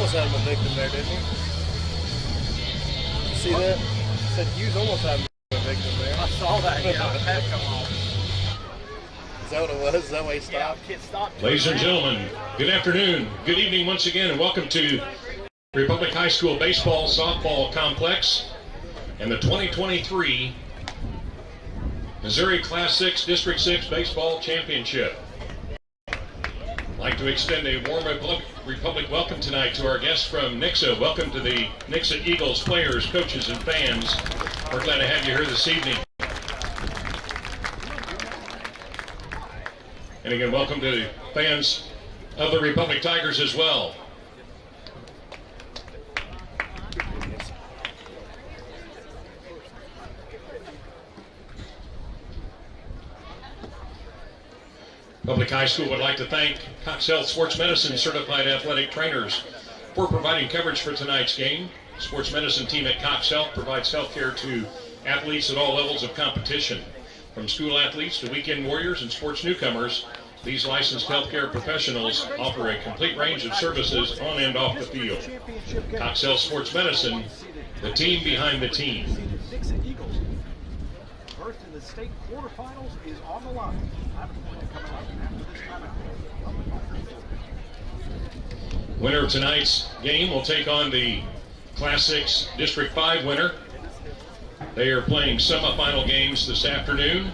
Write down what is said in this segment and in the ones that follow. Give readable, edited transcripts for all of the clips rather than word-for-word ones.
almost had him a victim there, didn't he? You see that? I said Hughes almost had him a victim there. I saw that, yeah. Head come off. Is that what it was? Is that why he stopped? Yeah, stopped. Ladies and gentlemen, good afternoon, good evening once again, and welcome to Republic High School Baseball Softball Complex and the 2023 Missouri Class 6 District 6 Baseball Championship. I'd like to extend a warm Republic welcome tonight to our guests from Nixa. Welcome to the Nixa Eagles players, coaches, and fans. We're glad to have you here this evening. And again, welcome to the fans of the Republic Tigers as well. Public High School would like to thank Cox Health Sports Medicine Certified Athletic Trainers for providing coverage for tonight's game. Sports Medicine team at Cox Health provides health care to athletes at all levels of competition. From school athletes to weekend warriors and sports newcomers, these licensed healthcare professionals offer a complete range of services on and off the field. Cox Health Sports Medicine, the team behind the team. Nixa Eagles, berth in the state quarterfinals is on the line. Winner of tonight's game will take on the Class 6 District 5 winner. They are playing semifinal games this afternoon.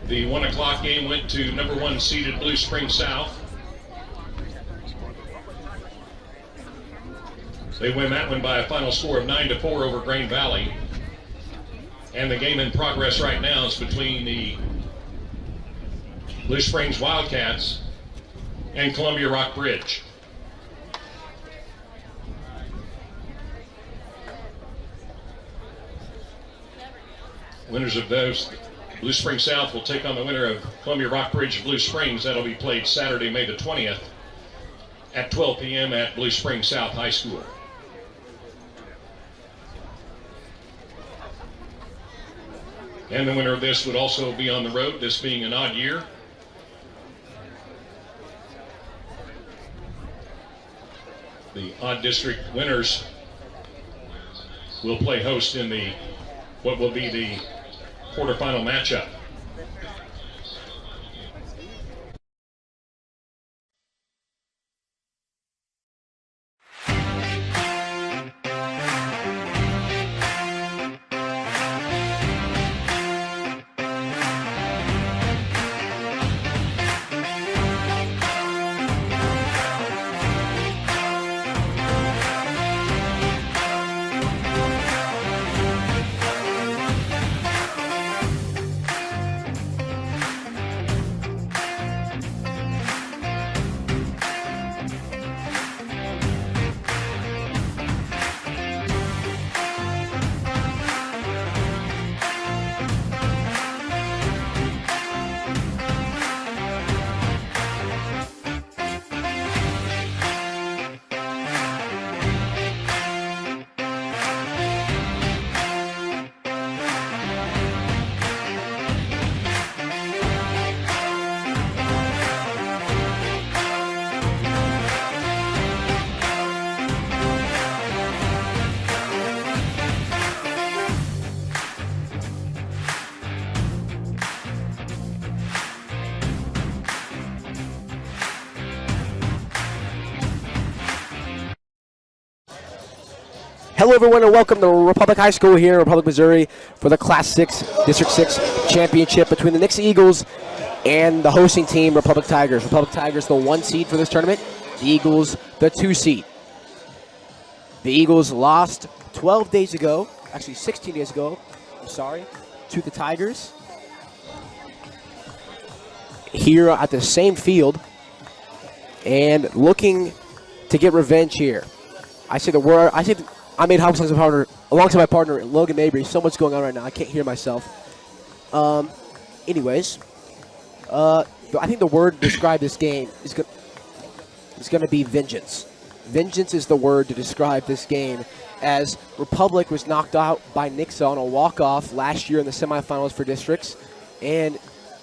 The 1 o'clock game went to number 1 seeded Blue Spring South. They win that one by a final score of 9-4 over Grain Valley. And the game in progress right now is between the Blue Springs Wildcats and Columbia Rock Bridge. Winners of those, Blue Springs South will take on the winner of Columbia Rock Bridge Blue Springs. That'll be played Saturday, May the 20th at 12 p.m. at Blue Springs South High School. And the winner of this would also be on the road, this being an odd year. The odd district winners will play host in the what will be the quarterfinal matchup. Hello, everyone, and welcome to Republic High School here in Republic, Missouri for the Class 6 District 6 Championship between the Nixa Eagles and the hosting team, Republic Tigers. Republic Tigers, the 1 seed for this tournament. The Eagles, the 2 seed. The Eagles lost 12 days ago, actually 16 days ago, to the Tigers here at the same field and looking to get revenge here. I made house alongside my partner, Logan Mabry. So much going on right now. I can't hear myself. Anyways, I think the word to describe this game is going to be vengeance. Vengeance is the word to describe this game, as Republic was knocked out by Nixa on a walk-off last year in the semifinals for districts. And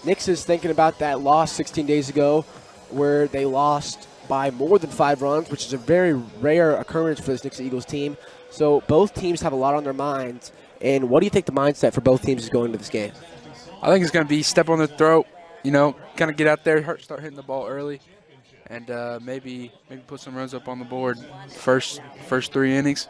Nixa's thinking about that loss 16 days ago where they lost by more than 5 runs, which is a very rare occurrence for this Nixa Eagles team. So both teams have a lot on their minds. And what do you think the mindset for both teams is going into this game? I think it's going to be step on the throat, kind of get out there, start hitting the ball early, and maybe put some runs up on the board first 3 innings.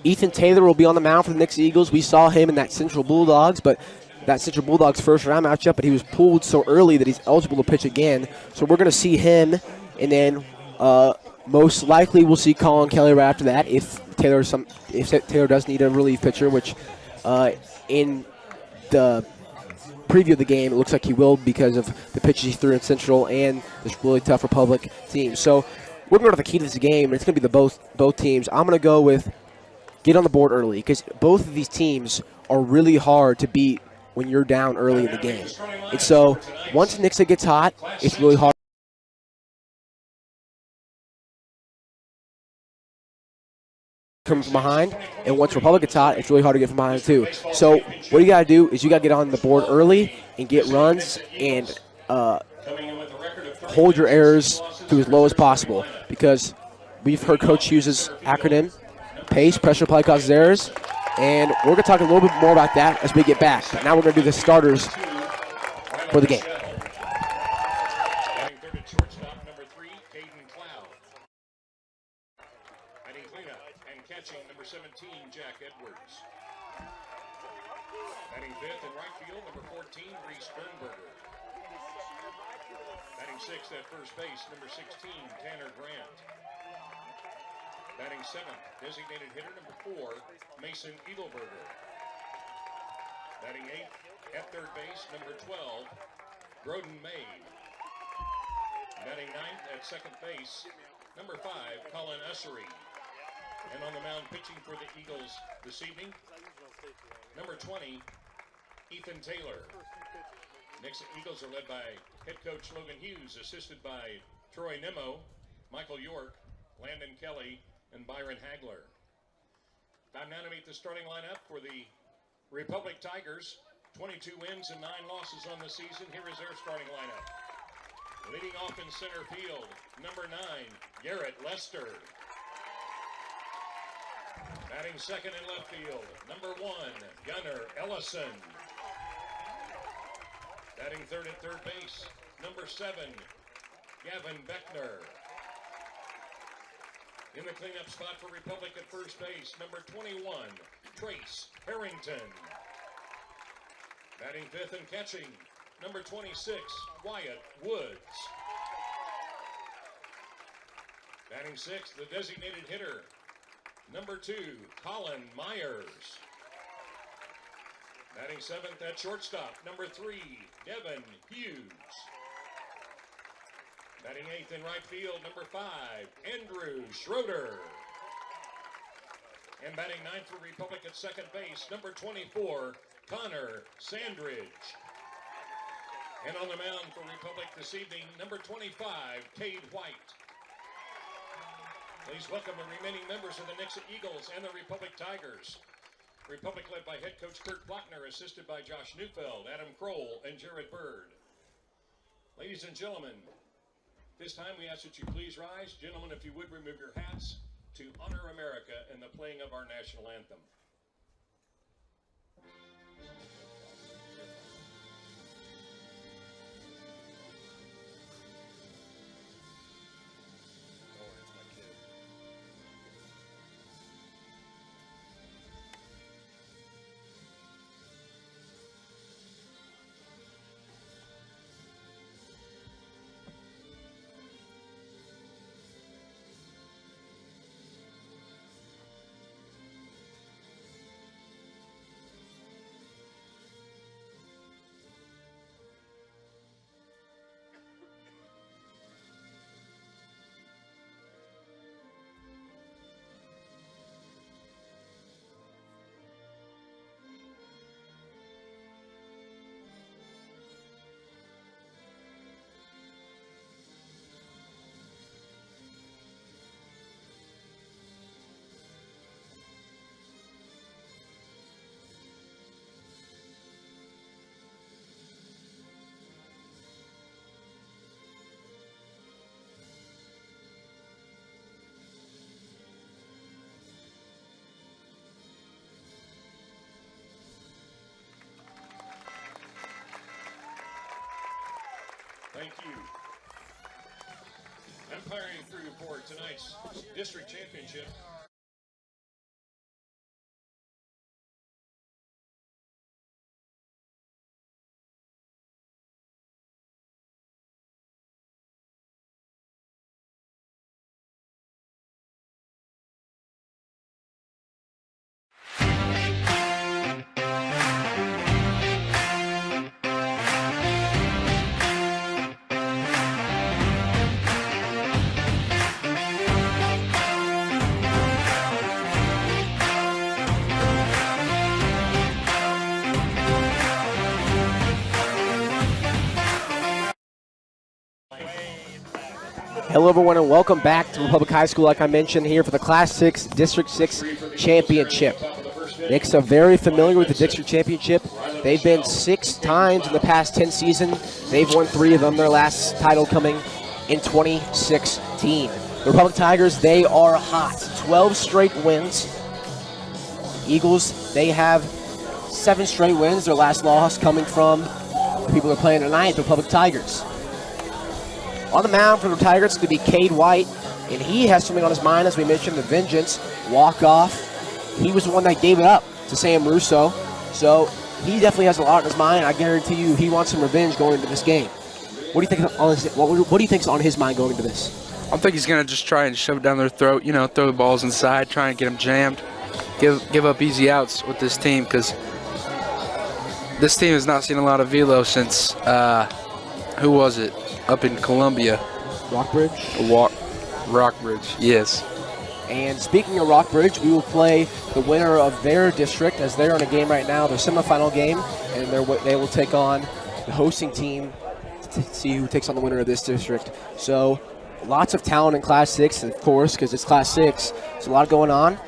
Ethan Taylor will be on the mound for the Nixa Eagles. We saw him in that Central Bulldogs, but that Central Bulldogs first round matchup, but he was pulled so early that he's eligible to pitch again. So we're going to see him, and then most likely we'll see Colin Kelly right after that if Taylor does need a relief pitcher, which in the preview of the game, it looks like he will because of the pitches he threw in Central and this really tough Republic team. So we're going to the key to this game. It's going to be both teams. I'm going to go with get on the board early because both of these teams are really hard to beat when you're down early in the game. And so once Nixa gets hot, it's really hard. Come from behind, and once Republic gets hot, it's really hard to get from behind too. So what you got to do is you got to get on the board early and get runs and hold your errors to as low as possible because we've heard Coach Hughes' acronym, PACE, pressure play causes errors, and we're going to talk a little bit more about that as we get back. But now we're going to do the starters for the game. Number 17, Jack Edwards. Batting fifth in right field, number 14, Reese Bernberger. Batting sixth at first base, number 16, Tanner Grant. Batting seventh, designated hitter, number 4, Mason Edelberger. Batting eighth at third base, number 12, Groden May. Batting ninth at second base, number 5, Colin Ussery. And on the mound pitching for the Eagles this evening, number 20, Ethan Taylor. Nixa Eagles are led by head coach Logan Hughes, assisted by Troy Nimmo, Michael York, Landon Kelly, and Byron Hagler. Time now to meet the starting lineup for the Republic Tigers. 22 wins and 9 losses on the season. Here is their starting lineup. Leading off in center field, number 9, Garrett Lester. Batting second in left field, number 1, Gunnar Ellison. Batting third at third base, number 7, Gavin Beckner. In the cleanup spot for Republic at first base, number 21, Trace Harrington. Batting fifth and catching, number 26, Wyatt Woods. Batting sixth, the designated hitter, number 2, Colin Myers. Batting seventh at shortstop, number 3, Devin Hughes. Batting eighth in right field, number 5, Andrew Schroeder. And batting ninth for Republic at second base, number 24, Connor Sandridge. And on the mound for Republic this evening, number 25, Cade White. Please welcome the remaining members of the Nixa Eagles and the Republic Tigers. Republic led by head coach Kurt Blockner, assisted by Josh Neufeld, Adam Kroll, and Jared Bird. Ladies and gentlemen, this time we ask that you please rise. Gentlemen, if you would remove your hats to honor America and the playing of our national anthem. Thank you. Umpiring through for tonight's district championship. Hello, everyone, and welcome back to Republic High School. Like I mentioned here for the Class 6 District 6 Championship. Nixa very familiar with the District Championship. They've been 6 times in the past 10 seasons. They've won 3 of them, their last title coming in 2016. The Republic Tigers, they are hot. 12 straight wins. Eagles, they have 7 straight wins. Their last loss coming from the people who are playing tonight, the Republic Tigers. On the mound for the Tigers, it's going to be Cade White, and he has something on his mind, as we mentioned, the vengeance walk-off. He was the one that gave it up to Sam Russo, so he definitely has a lot on his mind. I guarantee you he wants some revenge going into this game. What do you think what do you think's on his mind going into this? I think he's going to just try and shove it down their throat, you know, throw the balls inside, try and get them jammed, give up easy outs with this team, because this team has not seen a lot of velo since, who was it? Up in Columbia. Rockbridge? Rockbridge, yes. And speaking of Rockbridge, we will play the winner of their district, as they're in a game right now, their semifinal game, and they will take on the hosting team to see who takes on the winner of this district. So lots of talent in Class 6, of course, because it's Class 6. There's a lot going on.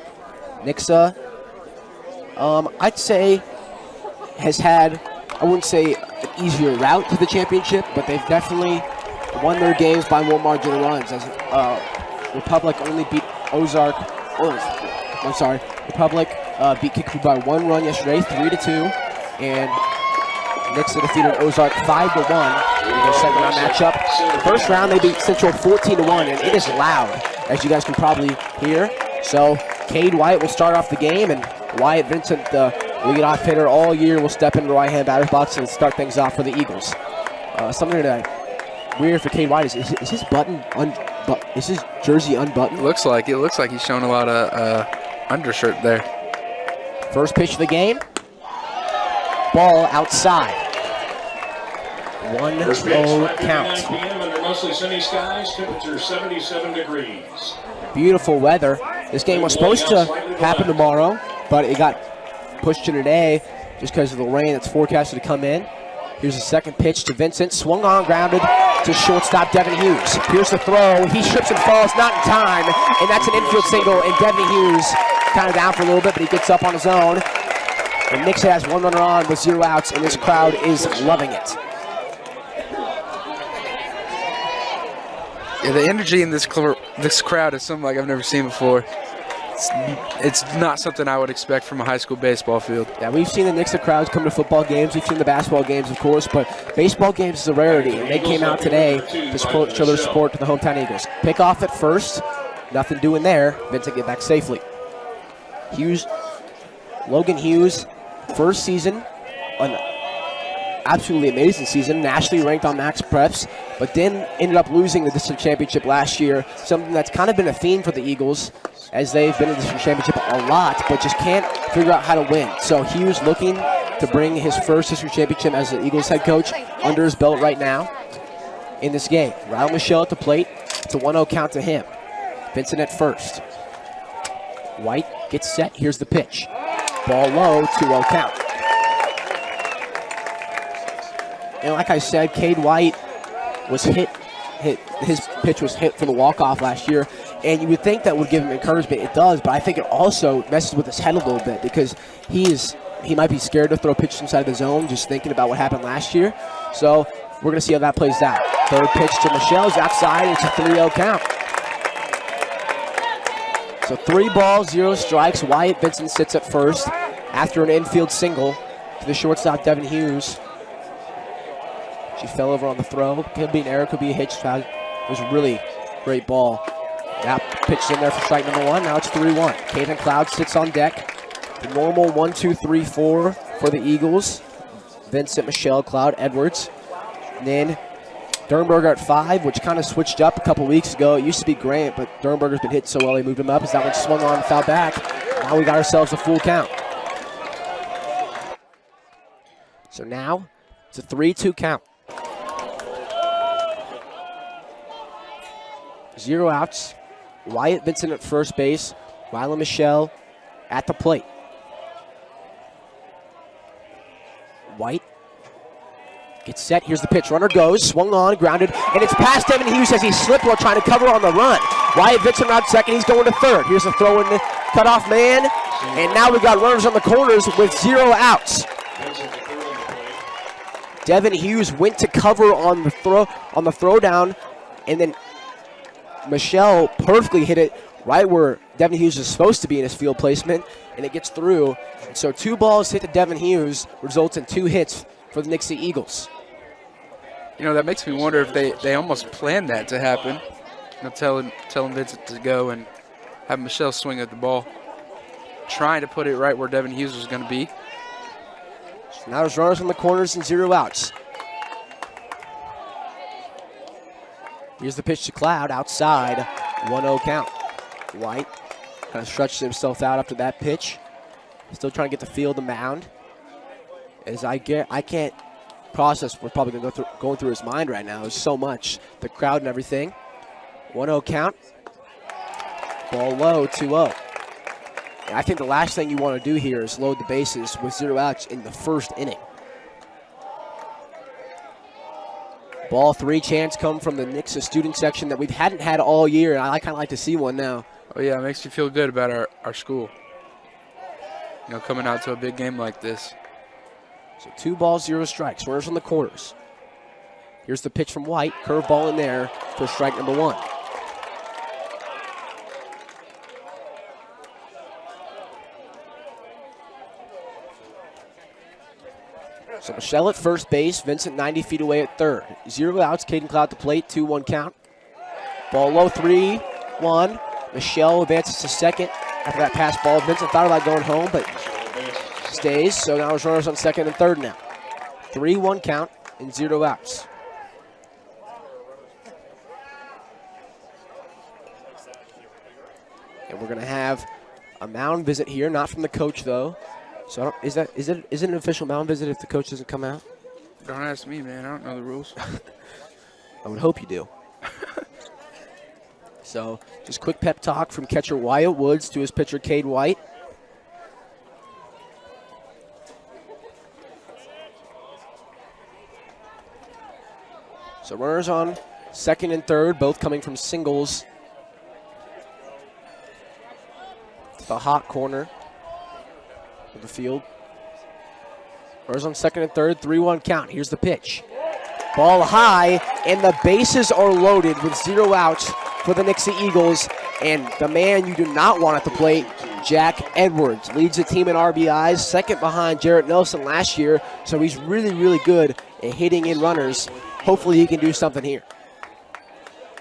Nixa, I'd say, has had, I wouldn't say an easier route to the championship, but they've definitely won their games by more margin of runs. As Republic only beat Ozark. Republic beat Kickapoo by 1 run yesterday, 3-2, and Nixa defeated Ozark 5-1 in their second round matchup. The first round they beat Central 14-1, and it is loud, as you guys can probably hear. So Cade White will start off the game, and Wyatt Vincent, the leadoff hitter all year, will step into the right-hand batter's box and start things off for the Eagles. Something that weird for Cade White is his button is his jersey unbuttoned? Looks like it. Looks like he's showing a lot of undershirt there. First pitch of the game. Ball outside. 1-0 count. p.m. under mostly sunny skies, temperature 77 degrees. Beautiful weather. This game was supposed to happen tomorrow, but it got pushed to today just because of the rain that's forecasted to come in. Here's the second pitch to Vincent. Swung on, grounded to shortstop Devin Hughes. Here's the throw. He trips and falls, not in time, and that's an infield single, and Devin Hughes kind of down for a little bit, but he gets up on his own. And Nixa has 1 runner on with 0 outs, and this crowd is loving it. Yeah, the energy in this crowd is something like I've never seen before. It's not something I would expect from a high school baseball field. Yeah, we've seen the Nixa crowds come to football games. We've seen the basketball games, of course, but baseball games is a rarity, and they came out today to show their support to the hometown Eagles. Pick off at first. Nothing doing there. Vincent get back safely. Logan Hughes, first season, an absolutely amazing season, nationally ranked on Max Preps, but then ended up losing the district championship last year, something that's kind of been a theme for the Eagles, as they've been in the district championship a lot, but just can't figure out how to win. So Hughes looking to bring his first district championship as the Eagles head coach under his belt right now in this game. Ryle Michelle at the plate. It's a 1-0 count to him. Vincent at first. White gets set. Here's the pitch. Ball low, 2-0 count. And like I said, Cade White was hit. His pitch was hit for the walk-off last year, and you would think that would give him encouragement. It does, but I think it also messes with his head a little bit because he might be scared to throw pitches inside the zone, just thinking about what happened last year. So we're going to see how that plays out. Third pitch to Michelle's outside. It's a 3-0 count. So 3 balls, 0 strikes. Wyatt Vincent sits at first after an infield single to the shortstop, Devin Hughes. She fell over on the throw. Could be an error, could be a hitch. It was a really great ball. That pitch in there for strike number 1. Now it's 3-1. Caden Cloud sits on deck. The normal 1, 2, 3, 4 for the Eagles. Vincent, Michelle, Cloud, Edwards. And then Dernberger at 5, which kind of switched up a couple weeks ago. It used to be Grant, but Dernberger's been hit so well they moved him up as that one swung on and fouled back. Now we got ourselves a full count. So now it's a 3-2 count. 0 outs. Wyatt Vincent at first base. Ryla Michelle at the plate. White gets set. Here's the pitch. Runner goes. Swung on, grounded, and it's past Devin Hughes as he slipped while trying to cover on the run. Wyatt Vincent around second. He's going to third. Here's a throw in the cutoff man, and now we've got runners on the corners with 0 outs. Devin Hughes went to cover on the throw down, and then Michelle perfectly hit it right where Devin Hughes is supposed to be in his field placement, and it gets through. And so 2 balls hit to Devin Hughes results in 2 hits for the Nixa Eagles. You know, that makes me wonder if they almost planned that to happen. You know, telling Vincent to go and have Michelle swing at the ball, trying to put it right where Devin Hughes was going to be. Now there's runners on the corners and 0 outs. Here's the pitch to Cloud outside, 1-0 count. White kind of stretched himself out after that pitch. Still trying to get the field to mound. As I can't process what's probably going through his mind right now. There's so much, the crowd and everything. 1-0 count. Ball low, 2-0. And I think the last thing you want to do here is load the bases with 0 outs in the first inning. Ball 3, chance come from the Nixa student section that we hadn't had all year, and I kind of like to see one now. Oh yeah, it makes me feel good about our school. You know, coming out to a big game like this. So 2 balls, 0 strikes. Runners on the corners. Here's the pitch from White. Curveball in there for strike number 1. So Michelle at first base, Vincent 90 feet away at third. 0 outs, Caden Cloud to plate, 2-1 count. Ball low, 3-1. Michelle advances to second after that pass ball. Vincent thought about going home, but stays. So now there's runners on second and third now. 3-1 count and 0 outs. And we're going to have a mound visit here, not from the coach though. So is it an official mound visit if the coach doesn't come out? Don't ask me, man. I don't know the rules. I would hope you do. So just quick pep talk from catcher Wyatt Woods to his pitcher Cade White. So runners on second and third, both coming from singles. The hot corner of the field. Runners on second and third, 3-1 count. Here's the pitch. Ball high, and the bases are loaded with 0 outs for the Nixa Eagles. And the man you do not want at the plate, Jack Edwards, leads the team in RBIs, second behind Jarrett Nelson last year. So he's really, really good at hitting in runners. Hopefully he can do something here.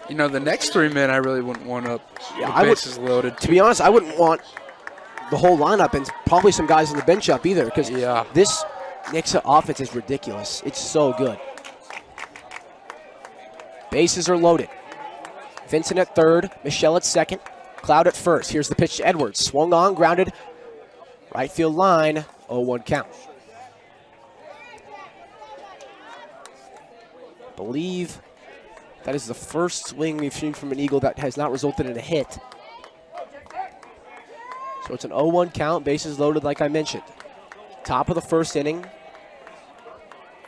You know, the next 3 men I really wouldn't want up. Yeah, the bases loaded. To be honest, I wouldn't want the whole lineup and probably some guys in the bench up either, because this Nixa offense is ridiculous. It's so good. Bases are loaded. Vincent at third, Michelle at second, Cloud at first. Here's the pitch to Edwards. Swung on, grounded, right field line, 0-1 count. I believe that is the first swing we've seen from an Eagle that has not resulted in a hit. So it's an 0-1 count, bases loaded like I mentioned. Top of the first inning.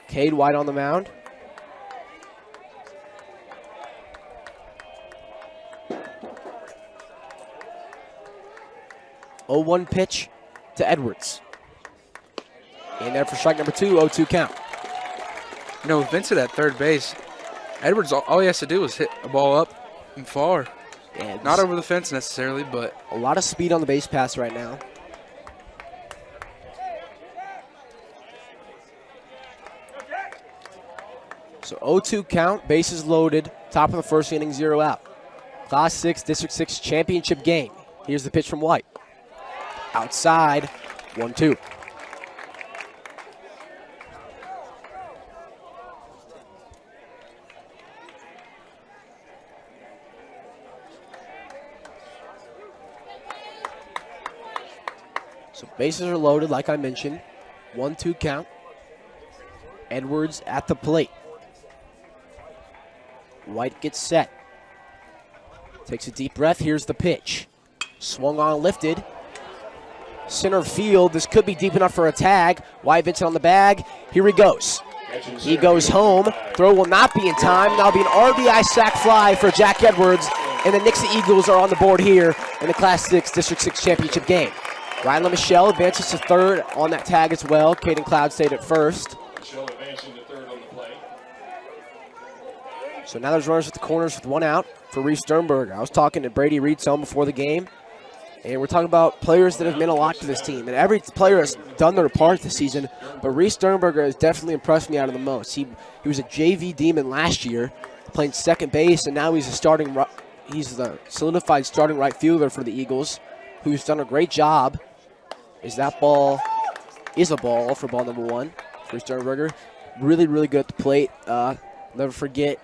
Cade White on the mound. Oh-1 pitch to Edwards. In there for strike number 2, 0-2 count. You know, with Vincent at third base, Edwards, all he has to do is hit a ball up and far. Yeah, not over the fence necessarily, but a lot of speed on the base pass right now. So So 0-2 count, bases loaded, top of the first inning, 0 out. Class 6, District 6 championship game. Here's the pitch from White. Outside, 1-2. So bases are loaded, like I mentioned. 1-2 count. Edwards at the plate. White gets set. Takes a deep breath. Here's the pitch. Swung on, lifted. Center field. This could be deep enough for a tag. White Vincent on the bag. Here he goes. He goes home. Throw will not be in time. Now be an RBI sac fly for Jack Edwards. And the Nixa Eagles are on the board here in the Class 6 District 6 championship game. Rylan Michelle advances to third on that tag as well. Caden Cloud stayed at first. Michelle advancing to third on the play. So now there's runners at the corners with 1 out for Reese Sternberger. I was talking to Brady Reedstone before the game, and we're talking about players that have meant a lot to this team. And every player has done their part this season, but Reese Sternberger has definitely impressed me out of the most. He was a JV Demon last year, playing second base, and now he's the solidified starting right fielder for the Eagles, who's done a great job. That ball is a ball for ball number 1 for Sternberger. Really, really good at the plate. Never forget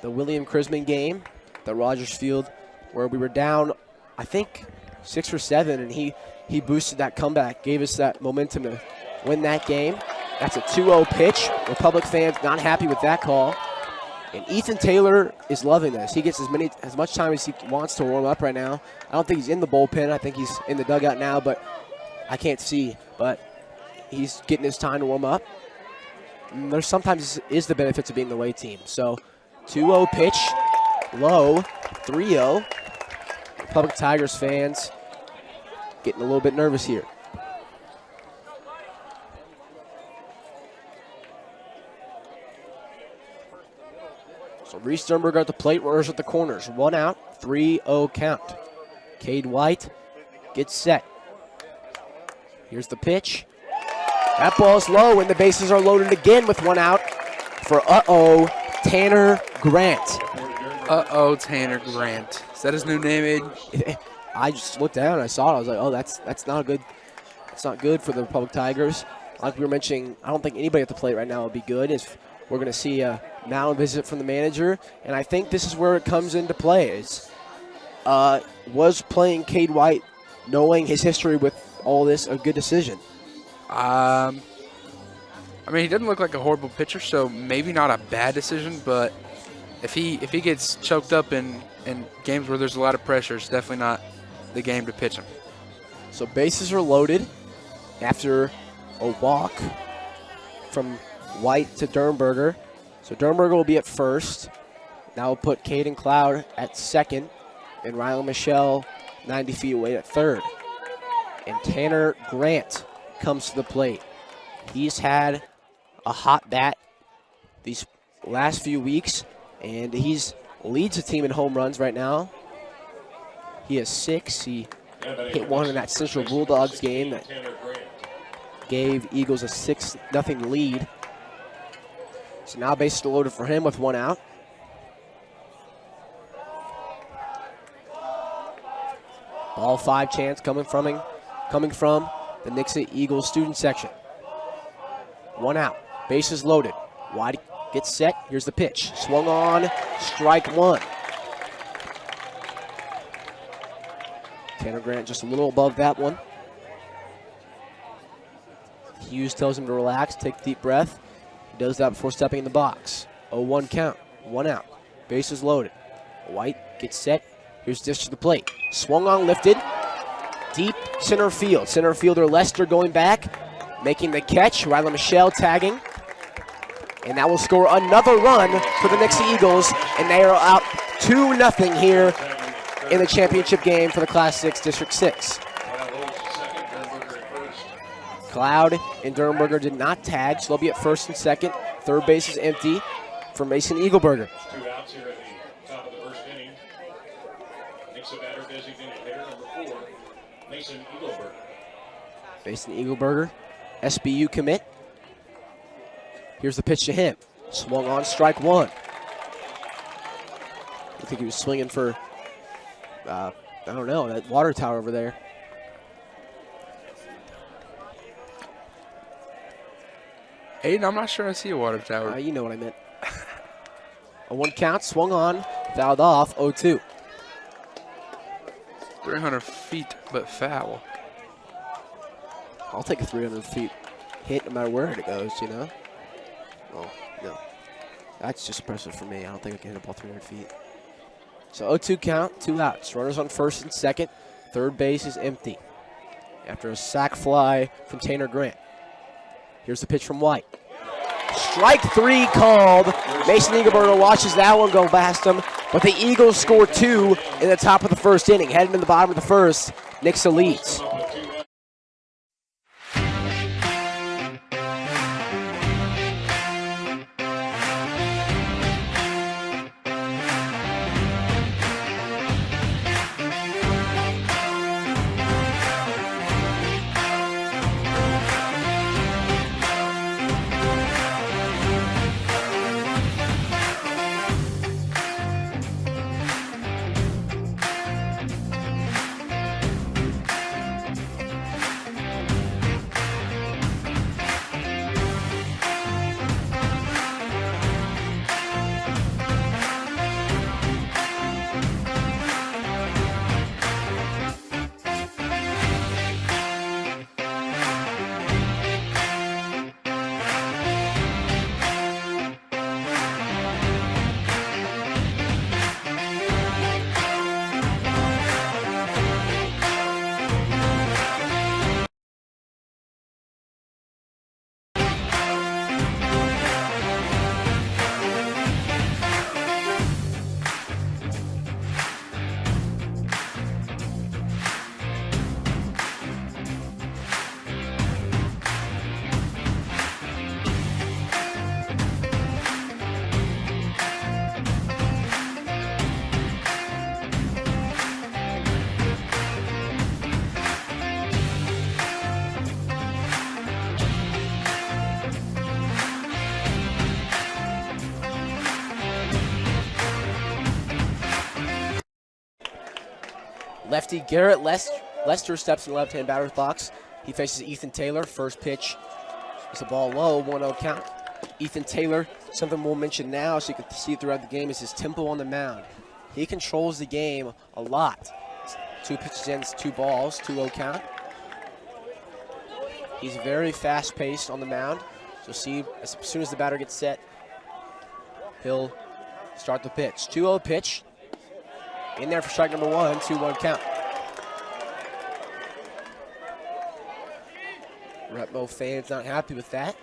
the William Chrisman game at Rogers Field where we were down, I think, 6 or 7, and he boosted that comeback, gave us that momentum to win that game. That's a 2-0 pitch. Republic fans not happy with that call. And Ethan Taylor is loving this. He gets as much time as he wants to warm up right now. I don't think he's in the bullpen. I think he's in the dugout now, but I can't see, but he's getting his time to warm up. And there sometimes is the benefits of being the away team. So 2-0 pitch, low, 3-0. Republic Tigers fans getting a little bit nervous here. So Reese Sternberger at the plate, runners at the corners. 1 out, 3-0 count. Cade White gets set. Here's the pitch. That ball's low, and the bases are loaded again with 1 out for Tanner Grant. Tanner Grant. Is that his new name, Aiden? I just looked down and I saw it. I was like, oh, that's not good. It's not good for the Republic Tigers. Like we were mentioning, I don't think anybody at the plate right now would be good. If we're going to see a mound visit from the manager, and I think this is where it comes into play. Was playing Cade White, knowing his history with all this, a good decision? I mean, he doesn't look like a horrible pitcher, so maybe not a bad decision. But if he gets choked up in games where there's a lot of pressure, it's definitely not the game to pitch him. So bases are loaded after a walk from White to Dernberger. So Dernberger will be at first. Now we'll put Caden Cloud at second, and Rylan Michelle 90 feet away at third. And Tanner Grant comes to the plate. He's had a hot bat these last few weeks, and he's leads the team in home runs right now. He has 6. He hit 1 in that Central Bulldogs game that gave Eagles a 6-0 lead. So now bases are loaded for him with 1 out. Ball 5 chance coming from the Nixa Eagles student section. 1 out, bases loaded. White gets set, here's the pitch. Swung on, strike 1. Tanner Grant just a little above that one. Hughes tells him to relax, take a deep breath. He does that before stepping in the box. 0-1 count, 1 out, bases loaded. White gets set, here's dish to the plate. Swung on, lifted, deep center field. Center fielder Lester going back, making the catch. Rylan Michelle tagging. And that will score another run for the Nixa Eagles, and they are out 2-0 here in the championship game for the Class 6 District 6. Cloud and Dernberger did not tag, so they'll be at first and second. Third base is empty for Mason Eagleberger. 2 outs here at the top of the first inning. Nixa batter designated hitter number 4, Mason Eagleberger. Mason Eagleberger, SBU commit. Here's the pitch to him. Swung on, strike one. I think he was swinging for, I don't know, that water tower over there. Aiden, I'm not sure I see a water tower. You know what I meant. A 1 count, swung on, fouled off, 0-2. 300 feet, but foul. I'll take a 300 feet hit no matter where it goes, you know? Oh, no. That's just impressive for me. I don't think I can hit a ball 300 feet. So 0-2 count, 2 outs. Runners on first and second. Third base is empty after a sac fly from Tanner Grant. Here's the pitch from White. Strike 3 called. Mason Eagleburner watches that one go past him, but the Eagles score 2 in the top of the first inning. Heading to the bottom of the first, Nixa leads. Lefty Garrett Lester steps in the left-hand batter's box. He faces Ethan Taylor. First pitch is a ball low, 1-0 count. Ethan Taylor, something we'll mention now so you can see it throughout the game, is his tempo on the mound. He controls the game a lot. 2 pitches in, it's 2 balls, 2-0 count. He's very fast-paced on the mound. So see, as soon as the batter gets set, he'll start the pitch. 2-0 pitch. In there for strike number 1, 2-1 count. Repmo fans not happy with that.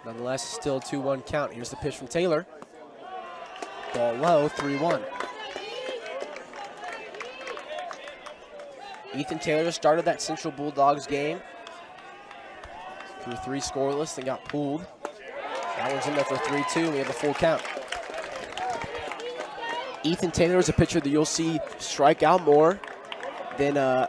Nonetheless, still a 2-1 count. Here's the pitch from Taylor. Ball low, 3-1. Ethan Taylor started that Central Bulldogs game through 3 scoreless and got pulled. That one's in there for 3-2, and we have a full count. Ethan Taylor is a pitcher that you'll see strike out more than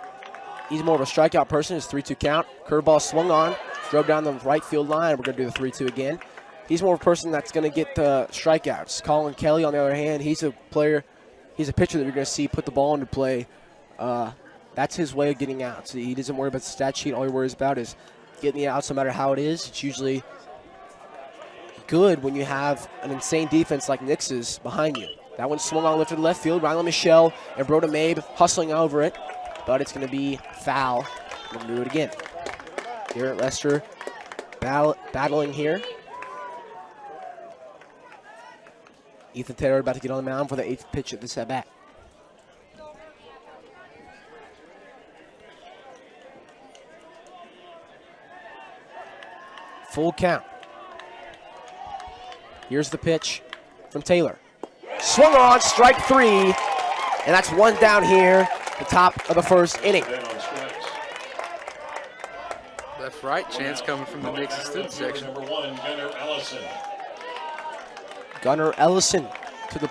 he's more of a strikeout person. It's 3-2 count. Curveball swung on, drove down the right field line. We're going to do the 3-2 again. He's more of a person that's going to get strikeouts. Colin Kelly, on the other hand, he's a player. He's a pitcher that you're going to see put the ball into play. That's his way of getting outs. He doesn't worry about the stat sheet. All he worries about is getting the outs no matter how it is. It's usually good when you have an insane defense like Nix's behind you. That one swung on, lifted to left field. Rylan Michelle and Broda Mabe hustling over it, but it's going to be foul. We're going to do it again. Garrett Lester battling here. Ethan Taylor about to get on the mound for the 8th pitch of this at-bat. Full count. Here's the pitch from Taylor. Swung on, strike 3, and that's 1 down here, the top of the first inning. Left right chance coming from the Nixa student section. Number 1, Gunnar Ellison. Gunnar Ellison to the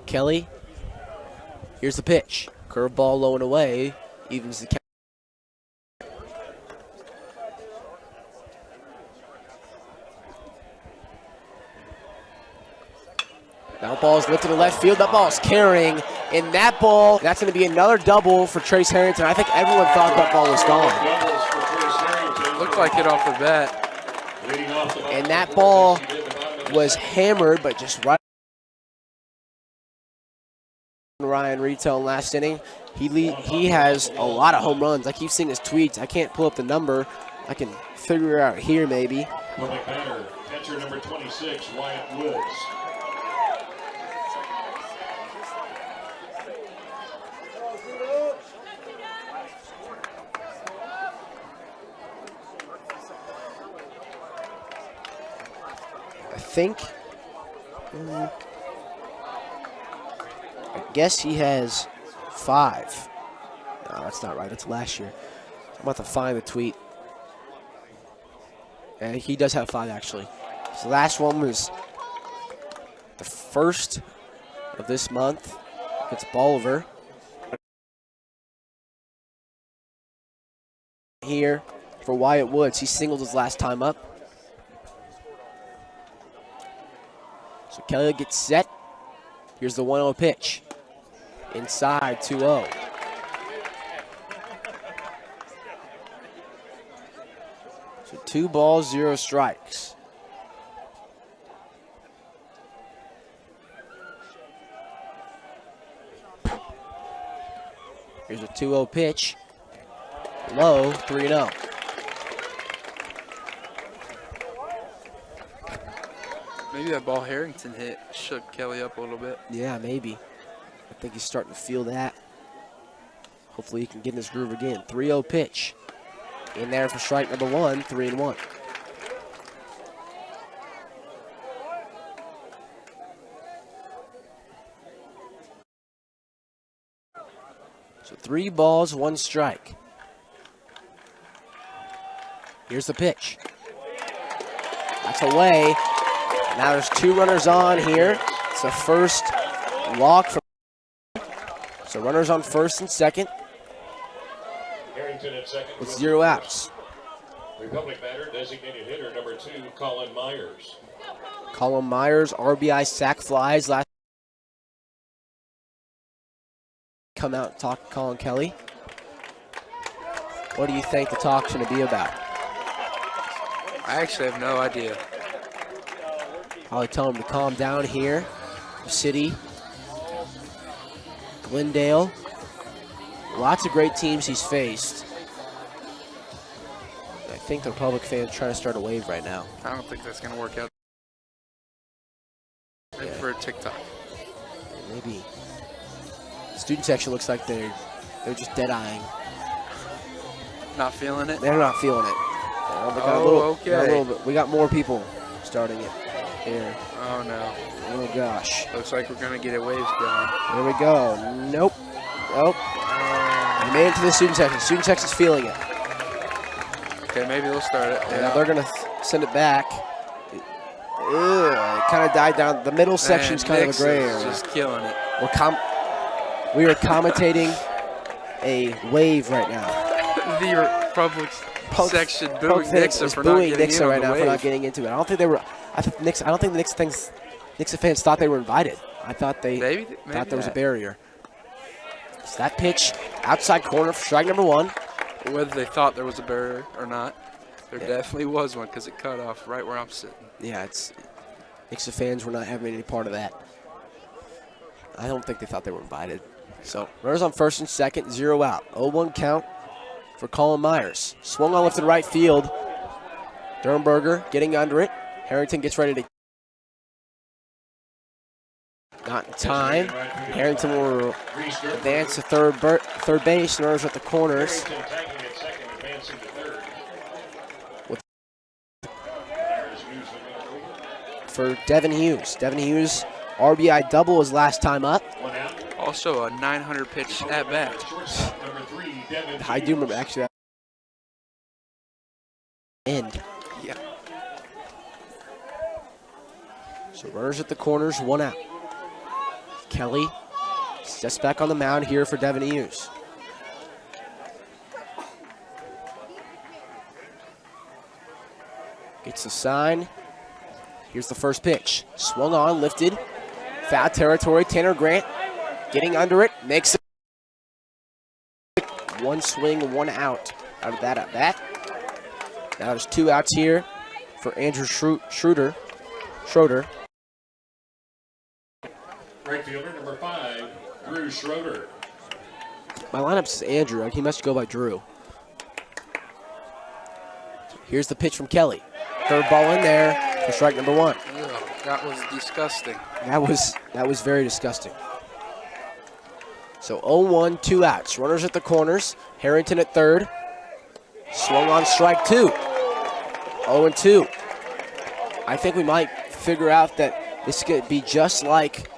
Kelly, here's the pitch. Curveball low and away, evens the count. That ball is lifted to left field. That ball is carrying. And that ball, that's going to be another double for Trace Harrington. I think everyone thought that ball was gone. Looked like it off the bat. And that ball was hammered, but just right. Ryan Retail in last inning. He has a lot of home runs. I keep seeing his tweets. I can't pull up the number. I can figure it out here maybe. Public batter, catcher number 26, Wyatt Woods. I guess he has 5. No, that's not right. That's last year. I'm about to find the tweet. And he does have 5 actually. So the last one was the 1st of this month against Bolivar. Here for Wyatt Woods. He singled his last time up. So Kelly gets set. Here's the 1-0 pitch. Inside, 2-0. So 2 balls, 0 strikes. Here's a 2-0 pitch. Low, 3-0. Maybe that ball Harrington hit shook Kelly up a little bit. Yeah, maybe. I think he's starting to feel that. Hopefully he can get in his groove again. 3-0 pitch. In there for strike number 1, 3-1. So 3 balls, 1 strike. Here's the pitch. That's away. Now there's 2 runners on here. It's the first walk from. So runners on first and second. Harrington at second with 0 outs. Republic batter, designated hitter number 2, Colin Myers. Colin Myers, RBI sack flies last. Come out and talk to Colin Kelly. What do you think the talk's going to be about? I actually have no idea. Probably tell him to calm down here. City, Glendale, lots of great teams he's faced. I think the Republic fans trying to start a wave right now. I don't think that's going to work out. Maybe for a TikTok. Maybe. The student section looks like they're just dead-eyeing. Not feeling it? They're not feeling it. They got okay. We got more people starting it here. Oh, no. Oh, gosh. Looks like we're going to get a waves going. Here we go. Nope. Nope. We made it to the student section. Student section's feeling it. Okay, maybe they'll start it. Yeah, they're going to send it back. It kind of died down. The middle section's kind of a gray area. Just killing it. We are commentating a wave right now. The Republic section booing Nixa for not booing getting Nixa in right on the now for wave. not getting into it. I don't think they were. I don't think the Nixa fans thought they were invited. I thought they thought there was a barrier. So that pitch outside corner for strike number 1. Whether they thought there was a barrier or not, there definitely was one because it cut off right where I'm sitting. Yeah, Nixa fans were not having any part of that. I don't think they thought they were invited. So runners on first and second, 0 out. 0-1 count for Colin Myers. Swung on left to right field. Dernberger getting under it. Harrington gets ready to. Not in time. Harrington will advance to third base. Runners at the corners. For Devin Hughes. Devin Hughes, RBI double his last time up. Also a 900 pitch at bat. I do remember actually that end. Yeah. So runners at the corners, 1 out. Kelly steps back on the mound here for Devin Hughes. Gets the sign. Here's the first pitch. Swung on, lifted. Foul territory. Tanner Grant getting under it. Makes it one swing, one out of that at bat. Now there's 2 outs here for Andrew Schroeder. Right fielder number 5, Drew Schroeder. My lineup says Andrew. He must go by Drew. Here's the pitch from Kelly. Curveball in there for strike number 1. Ugh, that was disgusting. That was very disgusting. So 0-1, 2 outs. Runners at the corners. Harrington at third. Swung on strike 2. 0-2. I think we might figure out that this could be just like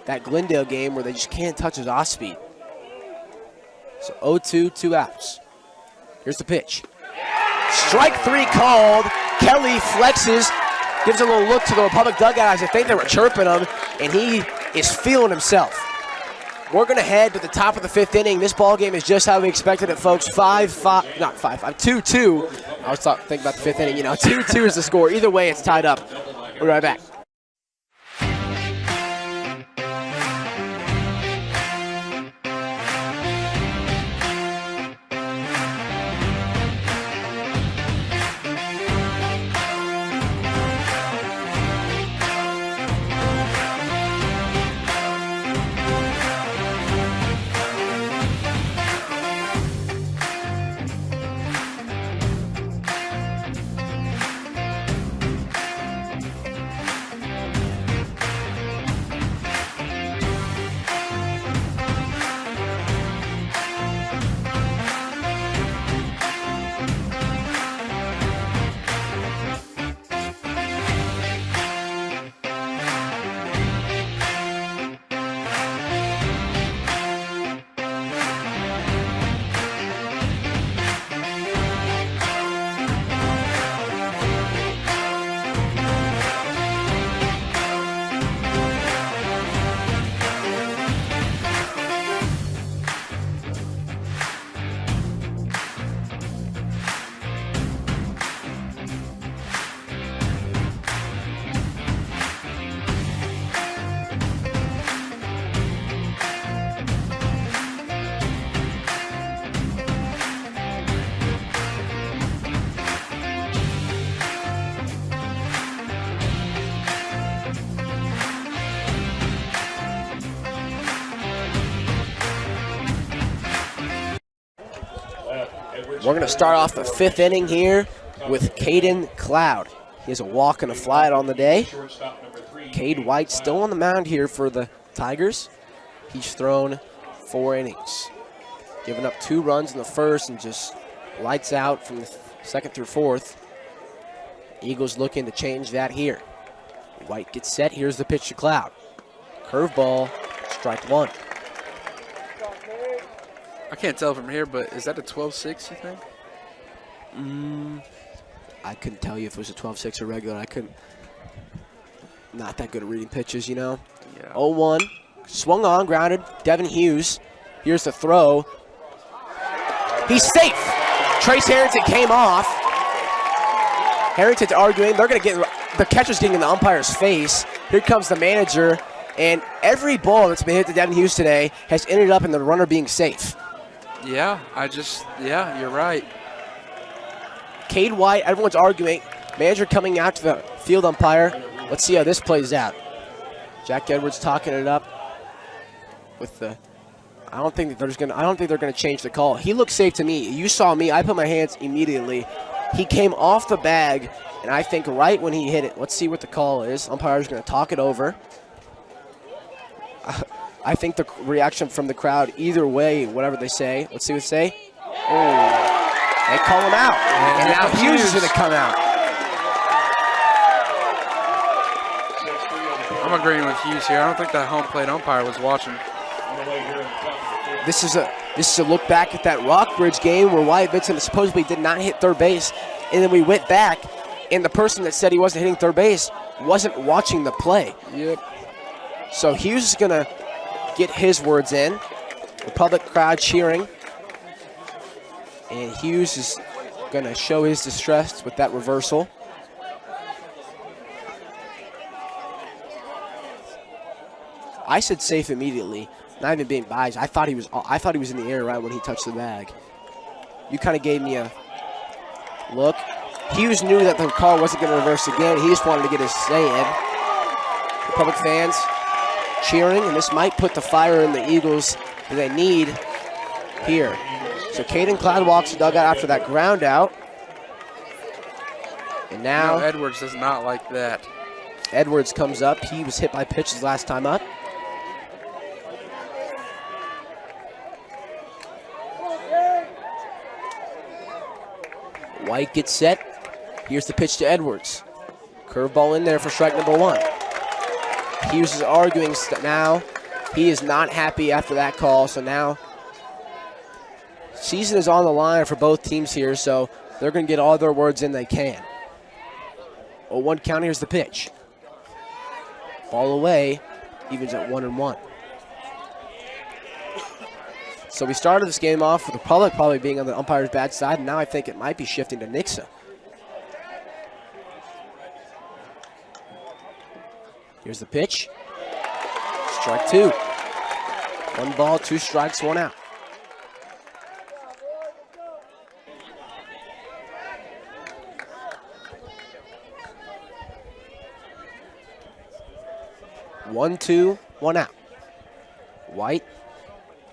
that Glendale game where they just can't touch his off speed. So 0-2, 2 outs. Here's the pitch. Strike 3 called. Kelly flexes, gives a little look to the Republic dugout. I think they were chirping him, and he is feeling himself. We're going to head to the top of the 5th inning. This ball game is just how we expected it, folks. 2-2. I was thinking about the 5th inning. 2-2 is the score. Either way, it's tied up. We'll be right back. We're going to start off the 5th inning here with Caden Cloud. He has a walk and a fly out on the day. Cade White still on the mound here for the Tigers. He's thrown 4 innings, giving up 2 runs in the first and just lights out from the 2nd through 4th. Eagles looking to change that here. White gets set. Here's the pitch to Cloud. Curveball, strike 1. I can't tell from here, but is that a 12-6, you think? I couldn't tell you if it was a 12-6 or regular. I couldn't. Not that good at reading pitches, Yeah. 0-1. Swung on, grounded. Devin Hughes. Here's the throw. He's safe. Trace Harrington came off. Harrington's arguing. They're going to get the catcher's getting in the umpire's face. Here comes the manager. And every ball that's been hit to Devin Hughes today has ended up in the runner being safe. Yeah, you're right. Cade White, everyone's arguing. Manager coming out to the field umpire. Let's see how this plays out. Jack Edwards talking it up with the. I don't think they're going to change the call. He looked safe to me. You saw me. I put my hands immediately. He came off the bag, and I think right when he hit it. Let's see what the call is. Umpire's going to talk it over. I think the reaction from the crowd, either way, whatever they say. Let's see what they say. Oh, they call him out. And now Hughes is going to come out. I'm agreeing with Hughes here. I don't think that home plate umpire was watching. This is a look back at that Rockbridge game where Wyatt Vincent supposedly did not hit third base, and then we went back, and the person that said he wasn't hitting third base wasn't watching the play. Yep. So Hughes is going to get his words in. Republic crowd cheering. And Hughes is going to show his distress with that reversal. I said safe immediately, not even being biased. I thought he was in the air right when he touched the bag. You kind of gave me a look. Hughes knew that the call wasn't going to reverse again. He just wanted to get his say in. Republic fans cheering, and this might put the fire in the Eagles that they need here. So Caden Cloud walks the dugout after that ground out. And now Edwards does not like that. Edwards comes up. He was hit by pitches last time up. White gets set. Here's the pitch to Edwards. Curveball in there for strike number 1. Hughes is arguing now. He is not happy after that call, so now season is on the line for both teams here, so they're going to get all their words in they can. 0-1 count, here's the pitch. Ball away, evens at 1-1. So we started this game off with the Republic probably being on the umpire's bad side, and now I think it might be shifting to Nixa. Here's the pitch. Strike 2. 1 ball, 2 strikes, 1 out. One, 2, 1 out. White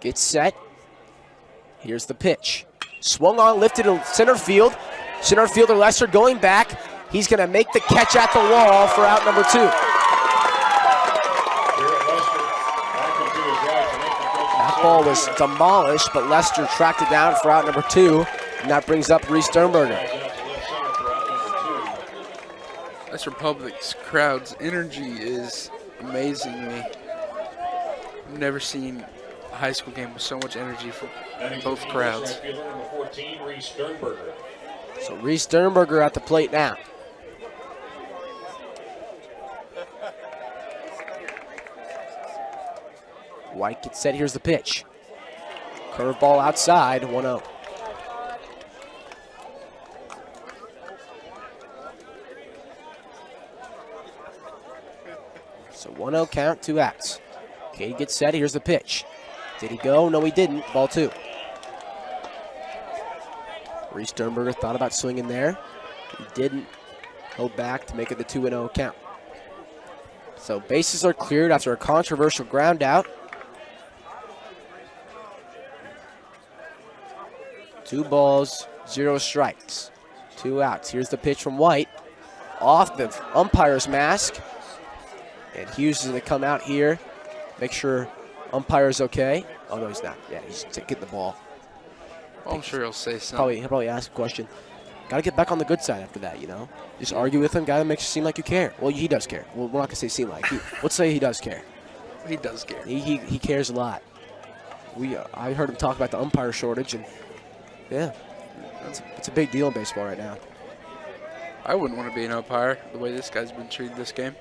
gets set. Here's the pitch. Swung on, lifted to center field. Center fielder Lester going back. He's going to make the catch at the wall for out number 2. That ball was demolished, but Lester tracked it down for out number 2, and that brings up Reese Sternberger. This Republic's crowd's energy is amazing to me. I've never seen a high school game with so much energy from both crowds. So Reese Sternberger at the plate now. White gets set, here's the pitch. Curveball outside, 1-0. So 1-0 count, 2 outs. Cade gets set, here's the pitch. Did he go? No, he didn't. Ball 2. Reese Sternberger thought about swinging there. He didn't. Held back to make it the 2-0 count. So bases are cleared after a controversial ground out. 2 balls, 0 strikes. 2 outs. Here's the pitch from White. Off the umpire's mask. And Hughes is going to come out here, make sure umpire's okay. Oh, no, he's not. Yeah, he's getting the ball. Well, I'm sure he'll say something. He'll probably ask a question. Got to get back on the good side after that, you know? Just argue with him. Got to make it seem like you care. Well, he does care. Well, we're not going to say seem like. Let's say he does care. He does care. He cares a lot. I heard him talk about the umpire shortage, and yeah, it's a big deal in baseball right now. I wouldn't want to be an umpire the way this guy's been treated this game.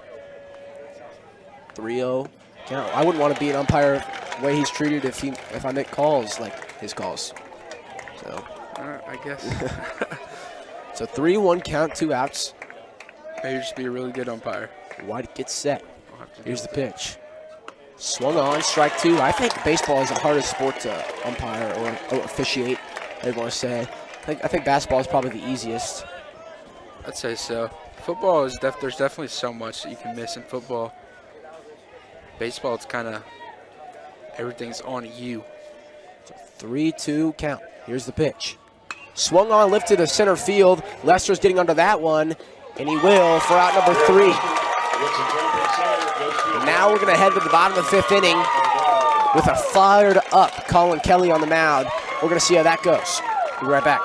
3-0 count. I wouldn't want to be an umpire the way he's treated if I make calls like his calls. So I guess. So 3-1 count, 2 outs. Maybe just be a really good umpire. White gets set. Here's the pitch. Swung on, strike 2. I think baseball is the hardest sport to umpire or officiate, I want to say. I think basketball is probably the easiest. I'd say so. Football is there's definitely so much that you can miss in football. Baseball, it's kind of everything's on you. 3-2 count. Here's the pitch. Swung on, lifted to center field. Lester's getting under that one, and he will for out number 3. And now we're going to head to the bottom of the 5th inning with a fired up Colin Kelly on the mound. We're going to see how that goes. We'll be right back.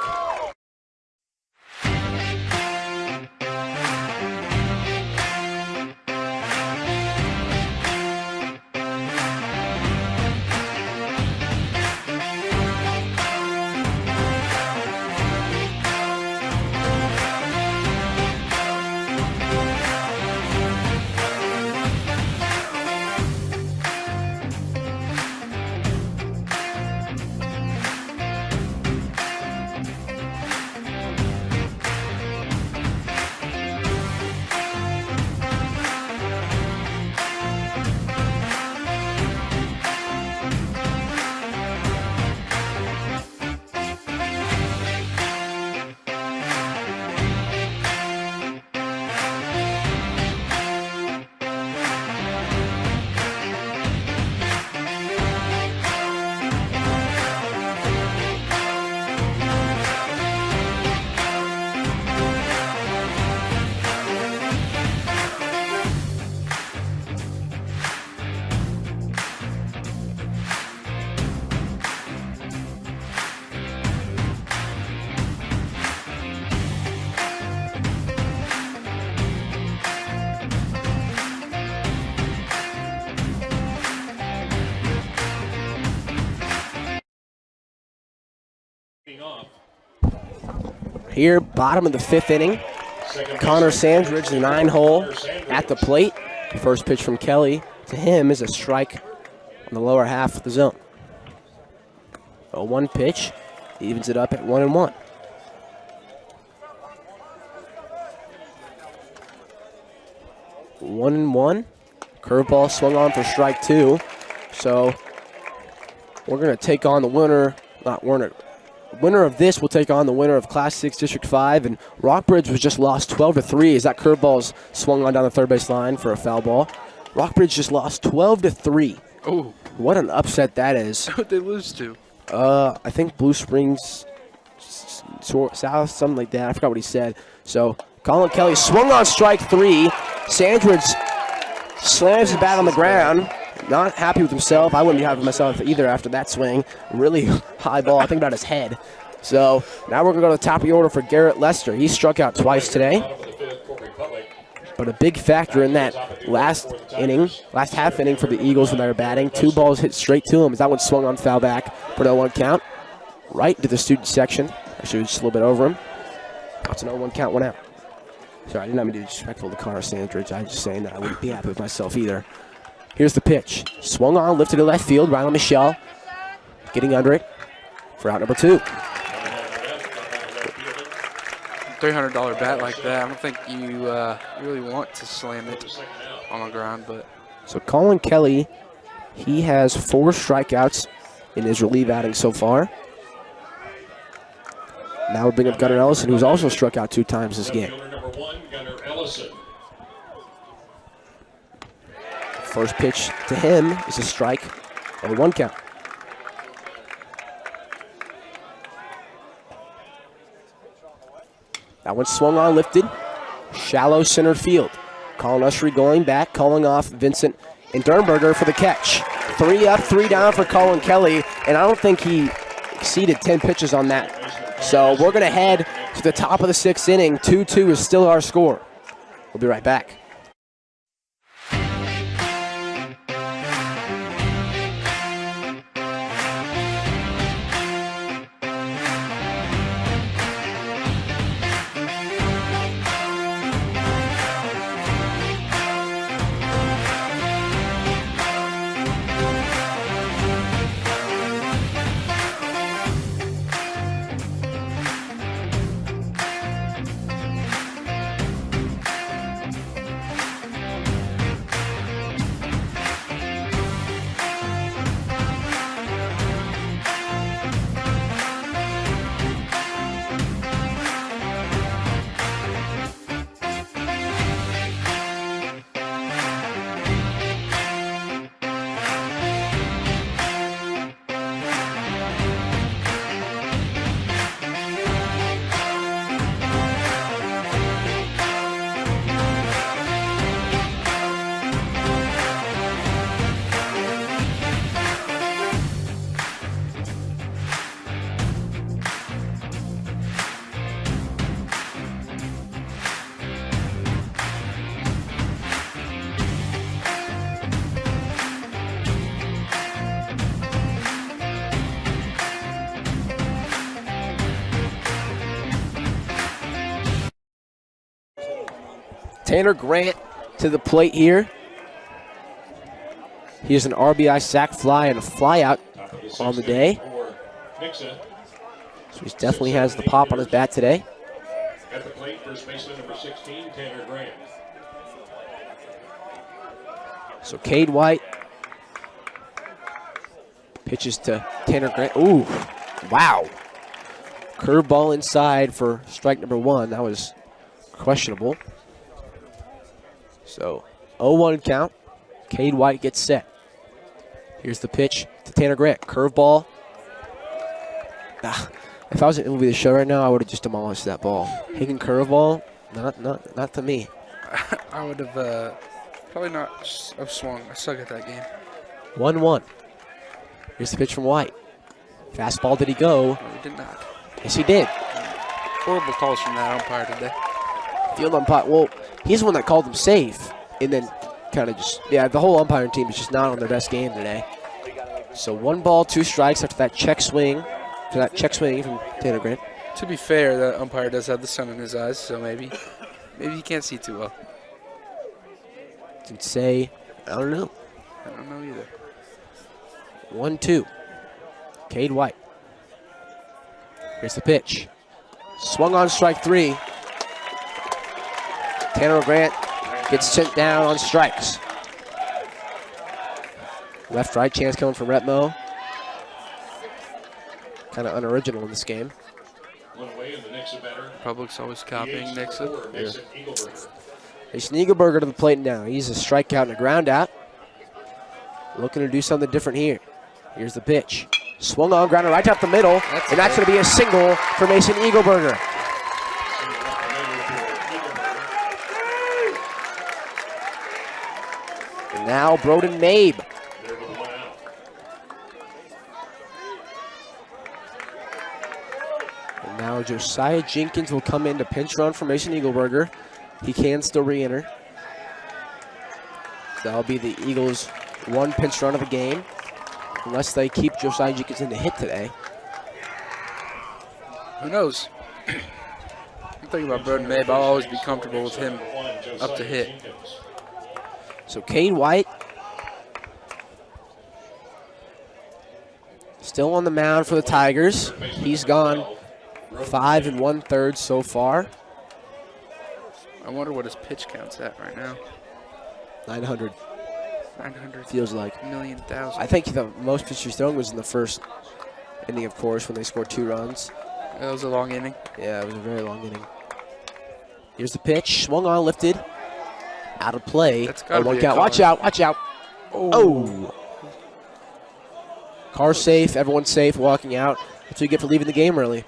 off. Here, bottom of the 5th inning. Connor Sandridge, the 9-hole at the plate. First pitch from Kelly to him is a strike on the lower half of the zone. A 1 pitch, evens it up at 1-1. One and one. Curveball swung on for strike 2. So we're going to take on the winner, winner of this will take on the winner of Class 6 District 5. And Rockbridge was just lost 12-3 as that curveball's swung on down the third base line for a foul ball. Rockbridge just lost 12-3. Oh, what an upset that is. who'd they lose to? I think Blue Springs South, something like that. I forgot what he said. So Colin Kelly swung on strike 3. Sandridge slams his bat on the ground. Not happy with himself. I wouldn't be happy with myself either after that swing. Really high ball, I think about his head. So now we're going to go to the top of the order for Garrett Lester. He struck out twice today. But a big factor in that last half inning for the Eagles when they were batting. 2 balls hit straight to him as that one swung on foul back for an 0-1 count. Right to the student section. Actually, just a little bit over him. That's an 0-1 count, 1 out. Sorry, I did not mean to be disrespectful to Connor Sandridge. I was just saying that I wouldn't be happy with myself either. Here's the pitch. Swung on, lifted to left field. Rylan Michelle getting under it for out number 2. $300 bat like that, I don't think you really want to slam it on the ground. But so Colin Kelly, he has 4 strikeouts in his relief outing so far. Now we bring up Gunnar Ellison, who's also struck out 2 times this game. First pitch to him is a strike on the 1 count. That one swung on, lifted, shallow center field. Colin Ushery going back, calling off Vincent and Dernberger for the catch. 3 up, 3 down for Colin Kelly, and I don't think he exceeded 10 pitches on that. So we're going to head to the top of the 6th inning. 2-2 is still our score. We'll be right back. Tanner Grant to the plate here. He has an RBI sac fly and a fly out on the day. So he definitely has the pop on his bat today. At the plate, first baseman number 16, Tanner Grant. So Cade White pitches to Tanner Grant. Ooh, wow. Curveball inside for strike number 1. That was questionable. So 0-1 count. Cade White gets set. Here's the pitch to Tanner Grant. Curveball. If I was at the show right now, I would have just demolished that ball. Hanging curveball, not to me. I would have probably not have swung. I suck at that game. 1-1. Here's the pitch from White. Fastball, did he go? No, he did not. Yes, he did. Horrible calls from that umpire today. Field umpire, well, he's the one that called him safe. And then kind of just, yeah, the whole umpiring team is just not on their best game today. So 1 ball, 2 strikes after that check swing. From Tanner Grant. To be fair, the umpire does have the sun in his eyes, so maybe he can't see too well. Didn't say, I don't know. I don't know either. 1-2. Cade White. Here's the pitch. Swung on strike 3. Tanner Grant gets sent down on strikes. Left-right chance coming from Retmo. Kind of unoriginal in this game. One away in the Nixa batter. Public's always copying Nixa. Mason Eagleburger. Jason Eagleburger to the plate now. He's a strikeout and a ground out. Looking to do something different here. Here's the pitch. Swung on, grounded right up the middle, and that's going to be a single for Mason Eagleburger. And now Broden Mabe. And now Josiah Jenkins will come in to pinch run for Mason Eagleburger. He can still re-enter. That'll be the Eagles' 1 pinch run of the game, unless they keep Josiah Jenkins in the hit today. Who knows? I'm thinking about Broden Mabe. I'll always be comfortable with him up to hit. So Cade White still on the mound for the Tigers. He's gone 5 1/3 so far. I wonder what his pitch count's at right now. 900. 900 feels like. Million thousand. I think the most pitches thrown was in the first inning, of course, when they scored 2 runs. That was a long inning. Yeah, it was a very long inning. Here's the pitch. Swung on, lifted. Out of play. That's gotta be 1 a count. call. Watch out, watch out. Oh. Car safe, everyone's safe, walking out. That's what you get for leaving the game early.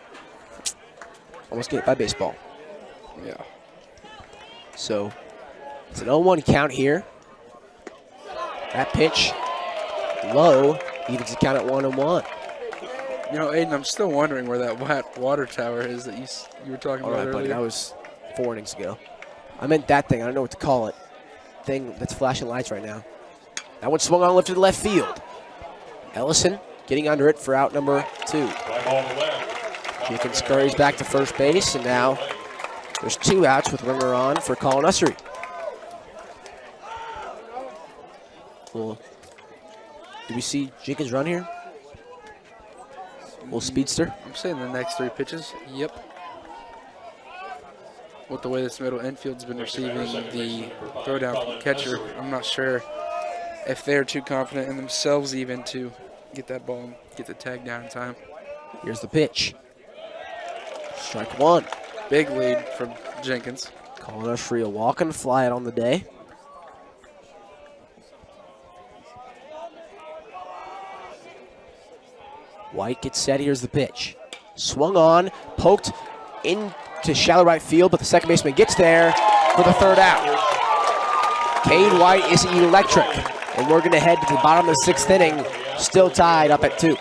Almost get hit by baseball. Yeah. So it's an 0-1 count here. That pitch low, evens the count at 1-1. You know, Aiden, I'm still wondering where that water tower is that you were talking All about right, buddy, earlier. that was 4 innings ago. I meant that thing. I don't know what to call it. Thing that's flashing lights right now. That one swung on, lifted to left field. Ellison getting under it for out number 2. Jenkins scurries back to first base, and now there's 2 outs with runner on for Colin Ussery. Well, do we see Jenkins run here? Little speedster. I'm saying the next 3 pitches. Yep. With the way this middle infield's been receiving the throwdown from the catcher, I'm not sure if they're too confident in themselves even to get that ball and get the tag down in time. Here's the pitch. Strike 1. Big lead from Jenkins. Colin Ussery a walk and fly it on the day. White gets set. Here's the pitch. Swung on, poked into shallow right field, but the second baseman gets there for the 3rd out. Cade White is electric, and we're going to head to the bottom of the 6th inning, still tied up at 2.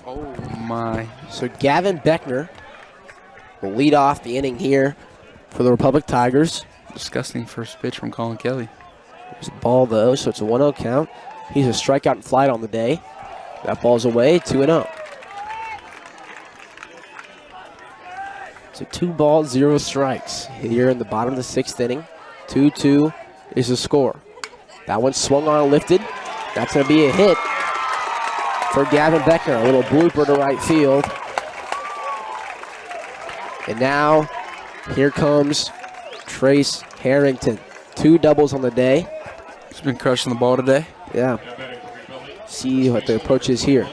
Oh my. So Gavin Beckner will lead off the inning here for the Republic Tigers. Disgusting first pitch from Colin Kelly. There's a ball, though, so it's a 1-0 count. He's a strikeout and flight on the day. That ball's away, 2-0. So 2 balls, 0 strikes here in the bottom of the 6th inning. 2-2 is the score. That one swung on and lifted. That's going to be a hit for Gavin Beckner. A little blooper to right field. And now here comes Trace Harrington. 2 doubles on the day. He's been crushing the ball today. Yeah. See what the approach is here.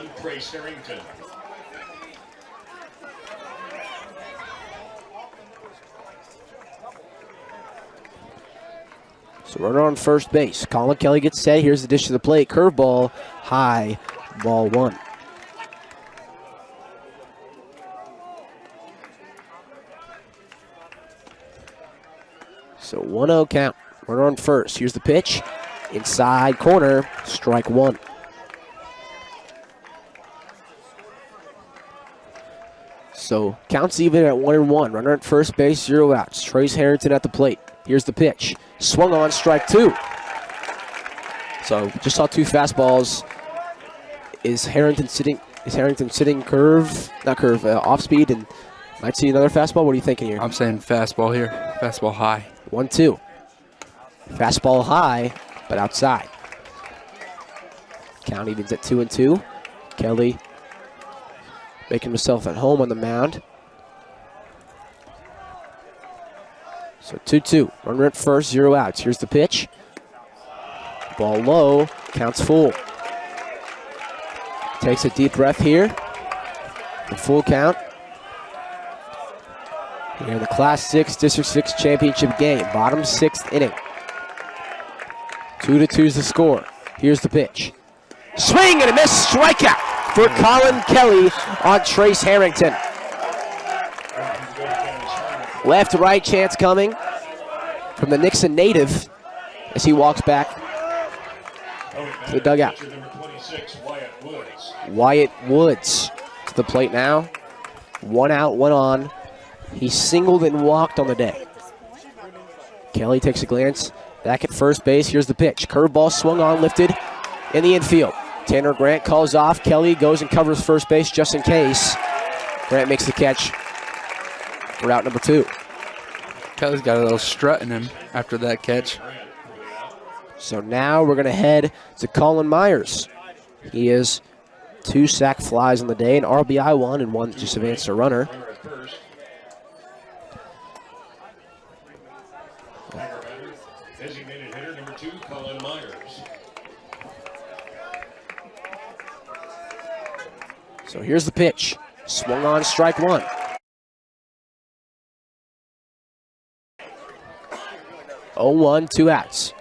So runner on first base. Colin Kelly gets set. Here's the dish to the plate. Curveball, high, ball 1. So 1-0 count. Runner on first. Here's the pitch. Inside corner, strike 1. So counts even at 1-1. Runner at first base, 0 outs. Trace Harrington at the plate. Here's the pitch. Swung on, strike 2. So just saw 2 fastballs. Is Harrington sitting curve, not curve, off speed, and might see another fastball? What are you thinking here? I'm saying fastball here. Fastball high. 1-2. Fastball high, but outside. Count evens at 2-2. Kelly making himself at home on the mound. So 2-2. Runner at first, 0 outs. Here's the pitch. Ball low, counts full. Takes a deep breath here. The full count. Here in the Class 6 District 6 championship game. Bottom 6th inning. 2-2 is the score. Here's the pitch. Swing and a miss, strikeout for Colin Kelly on Trace Harrington. Left to right chance coming from the Nixa native as he walks back to the dugout. Wyatt Woods to the plate now. 1 out, 1 on. He singled and walked on the day. Kelly takes a glance back at first base. Here's the pitch. Curveball swung on, lifted in the infield. Tanner Grant calls off. Kelly goes and covers first base just in case. Grant makes the catch. We're out number 2. Kelly's got a little strut in him after that catch. So now we're going to head to Colin Myers. He has 2 sac flies on the day, an RBI 1 and 1 just advanced a runner. Designated hitter number 2, Colin Myers. So here's the pitch. Swung on, strike 1. Oh, 1, 2 outs.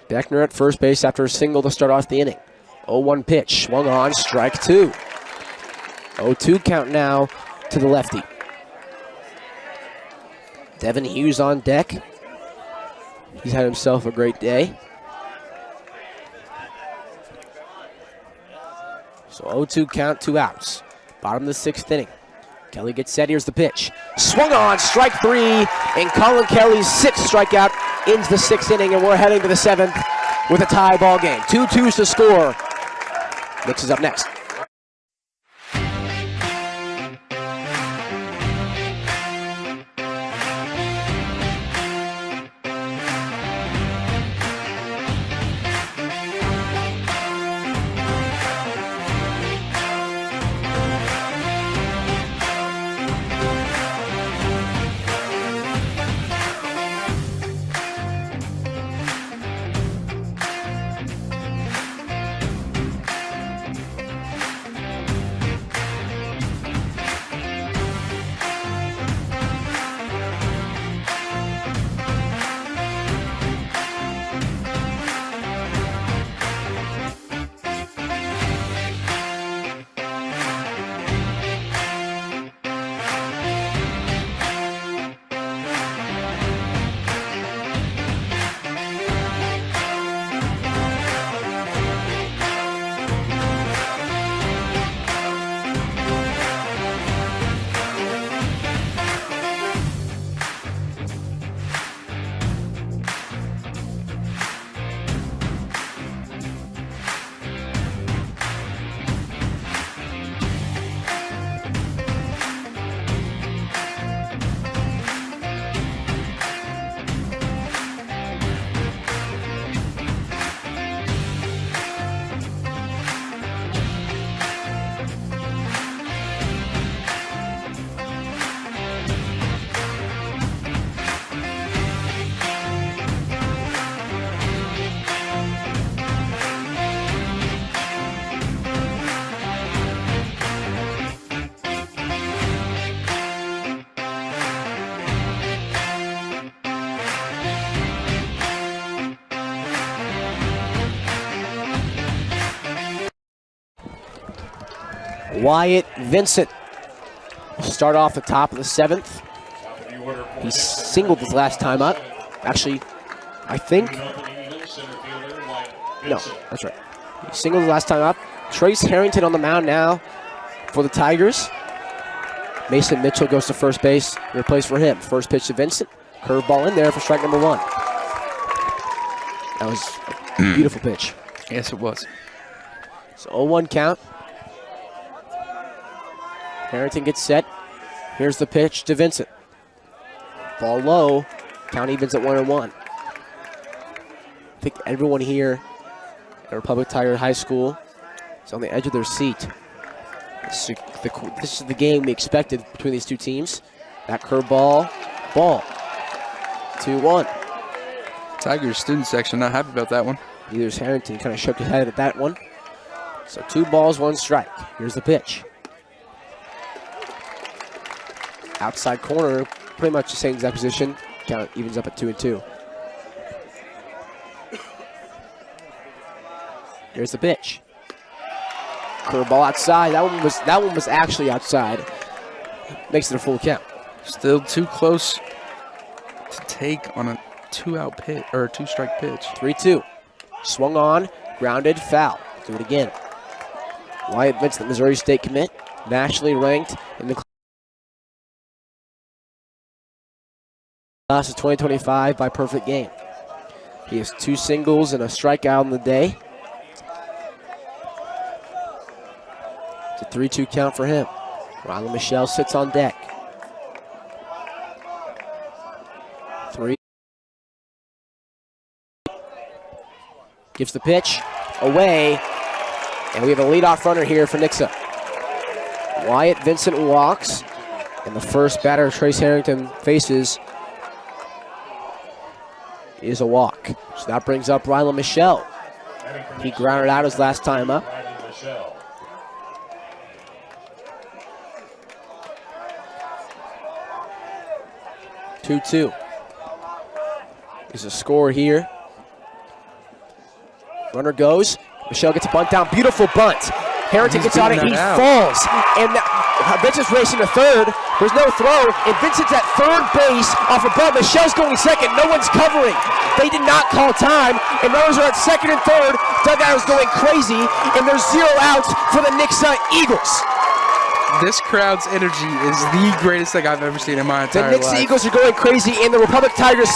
Beckner at first base after a single to start off the inning. 0-1 pitch, swung on, strike 2. 0-2 count now to the lefty. Devin Hughes on deck. He's had himself a great day. So 0-2 count, 2 outs. Bottom of the 6th inning. Kelly gets set, here's the pitch. Swung on, strike 3, and Colin Kelly's 6th strikeout ends the 6th inning, and we're heading to the 7th with a tie ball game. 2-2's the score. Nix is up next. Wyatt Vincent will start off the top of the 7th. He singled his last time up. Actually, I think. No, that's right. He singled his last time up. Trace Harrington on the mound now for the Tigers. Mason Mitchell goes to first base. Replace for him. First pitch to Vincent. Curveball in there for strike number 1. That was a beautiful pitch. Yes, it was. So 0-1 count. Harrington gets set. Here's the pitch to Vincent. Ball low. Count evens at 1-1. I think everyone here at Republic Tiger High School is on the edge of their seat. This is the game we expected between these two teams. That curveball, ball. 2-1. Tigers student section not happy about that one. Neither is Harrington. Kind of shook his head at that one. So 2 balls, 1 strike. Here's the pitch. Outside corner, pretty much the same exact position. Count evens up at 2-2. Here's the pitch. Curveball outside. That one was actually outside. Makes it a full count. Still too close to take on a 2-out pitch or a 2-strike pitch. 3-2. Swung on, grounded, foul. Do it again. Wyatt Vincent, Missouri State commit, nationally ranked in the class of 2025 by perfect game. He has 2 singles and a strikeout on the day. It's a 3-2 count for him. Rylan Michelle sits on deck. 3. Gives the pitch away. And we have a leadoff runner here for Nixa. Wyatt Vincent walks. And the first batter Trace Harrington faces is a walk. So that brings up Rylan Michelle. He grounded out his last time up. 2-2. There's a score here. Runner goes. Michelle gets a bunt down. Beautiful bunt. Harrington gets on it. He falls. And Vincent's racing to third. There's no throw. And Vincent's at third base off a bunt. Michelle's going second. No one's covering. They did not call time. And runners are at second and third. Dugout is going crazy. And there's 0 outs for the Nixa Eagles. This crowd's energy is the greatest thing I've ever seen in my entire life. The Nixa Eagles are going crazy. And the Republic Tigers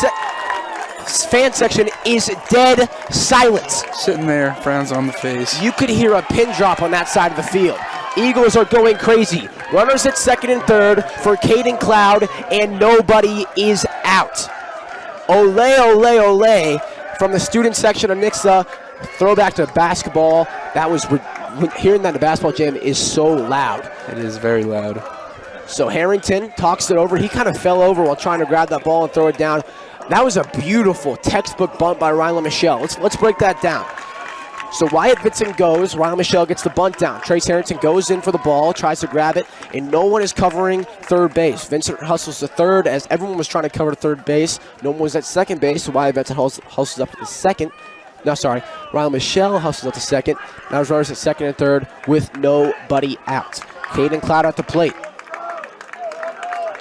fan section is dead silence. Sitting there, frowns on the face. You could hear a pin drop on that side of the field. Eagles are going crazy. Runners at second and third for Caden Cloud, and nobody is out. Ole, ole, ole from the student section of Nixa. Throwback to basketball. That was, hearing that in the basketball gym is so loud. It is very loud. So Harrington talks it over. He kind of fell over while trying to grab that ball and throw it down. That was a beautiful textbook bunt by Rylan Michelle. Let's break that down. So Wyatt Vincent goes. Rylan Michelle gets the bunt down. Trace Harrington goes in for the ball, tries to grab it, and no one is covering third base. Vincent hustles to third as everyone was trying to cover third base. No one was at second base, so Wyatt Vincent hustles up to the second. No, sorry. Rylan Michelle hustles up to second. Now there's runners at second and third with nobody out. Caden Cloud at the plate.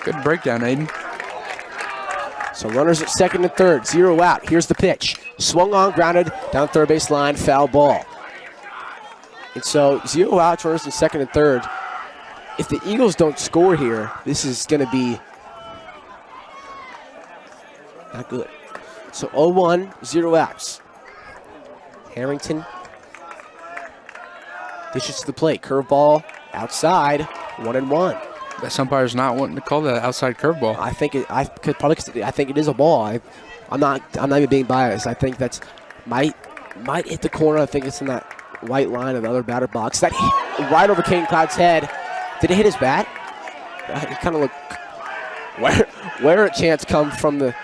Good breakdown, Aiden. So runners at second and third, 0 out. Here's the pitch. Swung on, grounded, down third base line, foul ball. And so 0 outs, runners in second and third. If the Eagles don't score here, this is going to be not good. So 0-1, 0 outs. Harrington dishes to the plate. Curveball outside, 1-1. That umpire's not wanting to call that outside curveball. I think I think it is a ball. I'm not even being biased. I think that's might hit the corner. I think it's in that white line of the other batter box. That hit right over Caden Cloud's head. Did it hit his bat? It kind of looked where a chance come from the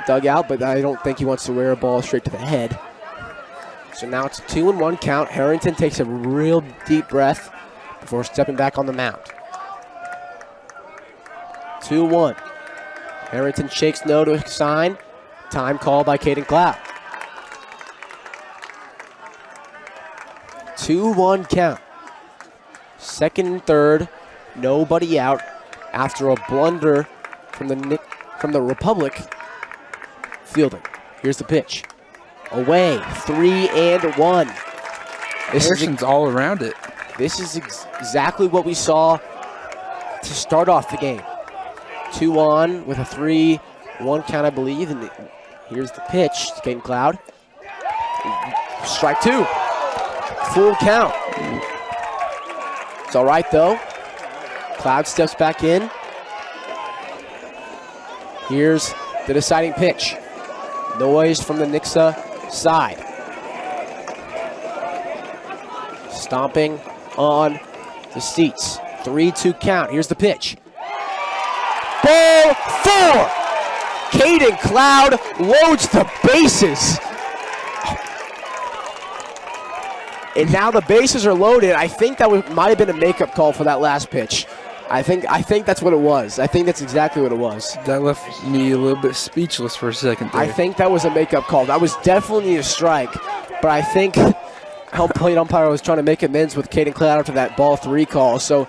dugout, but I don't think he wants to wear a ball straight to the head. So now it's a 2-1 count. Harrington takes a real deep breath before stepping back on the mound. 2-1. Harrington shakes no to sign. Time call by Caden Cloud. 2-1 count. Second and third, nobody out after a blunder from the Republic fielding. Here's the pitch. Away, 3-1. Harrison's all around it. This is exactly what we saw to start off the game. 2 on with a 3-1 count, I believe. And here's the pitch to Caden Cloud. Strike 2. Full count. It's all right, though. Cloud steps back in. Here's the deciding pitch. Noise from the Nixa side. Stomping on the seats. 3-2 count. Here's the pitch. Ball 4. Caden Cloud loads the bases. And now the bases are loaded. I think that might have been a makeup call for that last pitch. I think that's what it was. I think that's exactly what it was. That left me a little bit speechless for a second there. I think that was a makeup call. That was definitely a strike, but I think home plate umpire was trying to make amends with Caden Cloud after that ball 3 call, so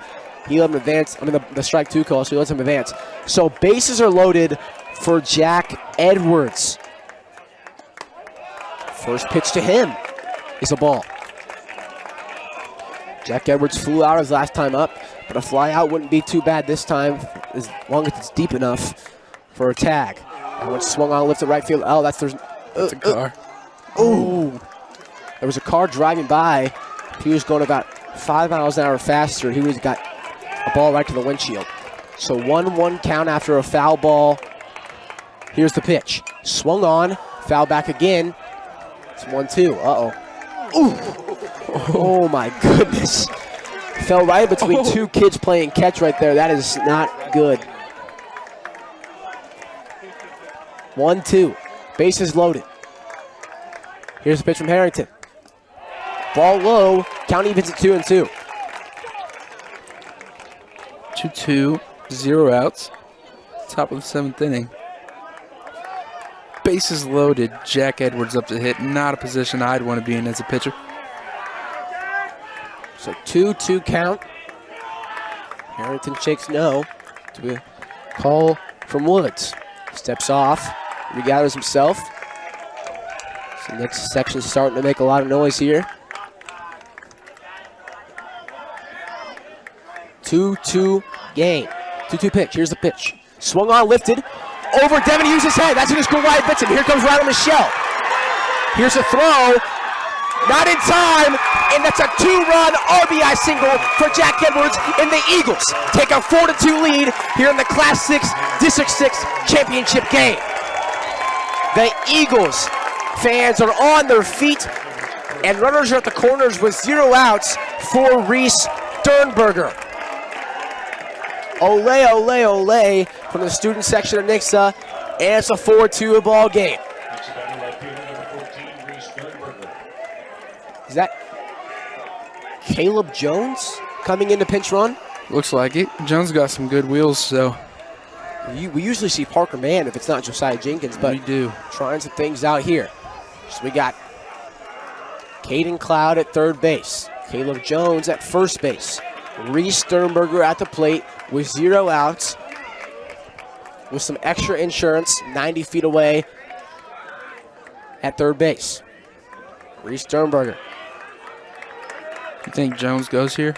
he let him advance. I mean, the strike 2 call, so he lets him advance. So bases are loaded for Jack Edwards. First pitch to him is a ball. Jack Edwards flew out his last time up, but a fly out wouldn't be too bad this time as long as it's deep enough for a tag. That one swung on, lifted right field. Oh, that's a car. Oh, there was a car driving by. If he was going about 5 miles an hour faster, he would have got a ball right to the windshield. So 1-1 count after a foul ball. Here's the pitch. Swung on, foul back again. It's 1-2. Uh-oh. Ooh. Oh my goodness. Fell right between two kids playing catch right there. That is not good. 1-2. Bases loaded. Here's the pitch from Harrington. Ball low. Count evens at 2-2. 2-2. 0 outs. Top of the 7th inning. Bases loaded. Jack Edwards up to hit. Not a position I'd want to be in as a pitcher. So 2-2 count. Harrington shakes no to a call from Woods. Steps off, regathers himself. So next section's starting to make a lot of noise here. 2-2 game. 2-2 pitch. Here's the pitch. Swung on, lifted. Over Devin Hughes' head. That's going to go right at Vincent. Here comes Ronald Michelle. Here's a throw. Not in time, and that's a 2-run RBI single for Jack Edwards, and the Eagles take a 4-2 lead here in the Class 6 District 6 championship game. The Eagles fans are on their feet, and runners are at the corners with 0 outs for Reese Sternberger. Ole, ole, ole from the student section of Nixa, and it's a 4-2 ball game. Is that Caleb Jones coming in to pinch run? Looks like it. Jones got some good wheels, so. We usually see Parker Mann if it's not Josiah Jenkins, but we do. Trying some things out here. So we got Caden Cloud at third base, Caleb Jones at first base, Reese Sternberger at the plate with 0 outs, with some extra insurance, 90 feet away at third base. Reese Sternberger. You think Jones goes here?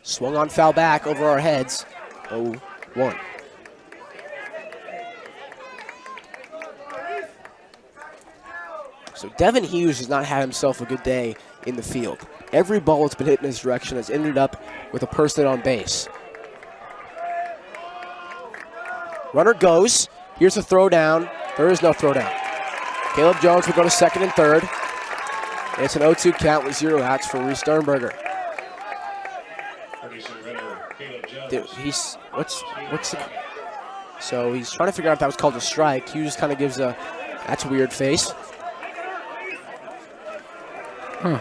Swung on, foul back over our heads. 0-1. So Devin Hughes has not had himself a good day in the field. Every ball that's been hit in his direction has ended up with a person on base. Runner goes. Here's a throw down. There is no throw down. Caleb Jones will go to second and third. And it's an 0-2 count with 0 outs for Reese Sternberger. So he's trying to figure out if that was called a strike. Hughes kind of gives a, that's a weird face. Huh.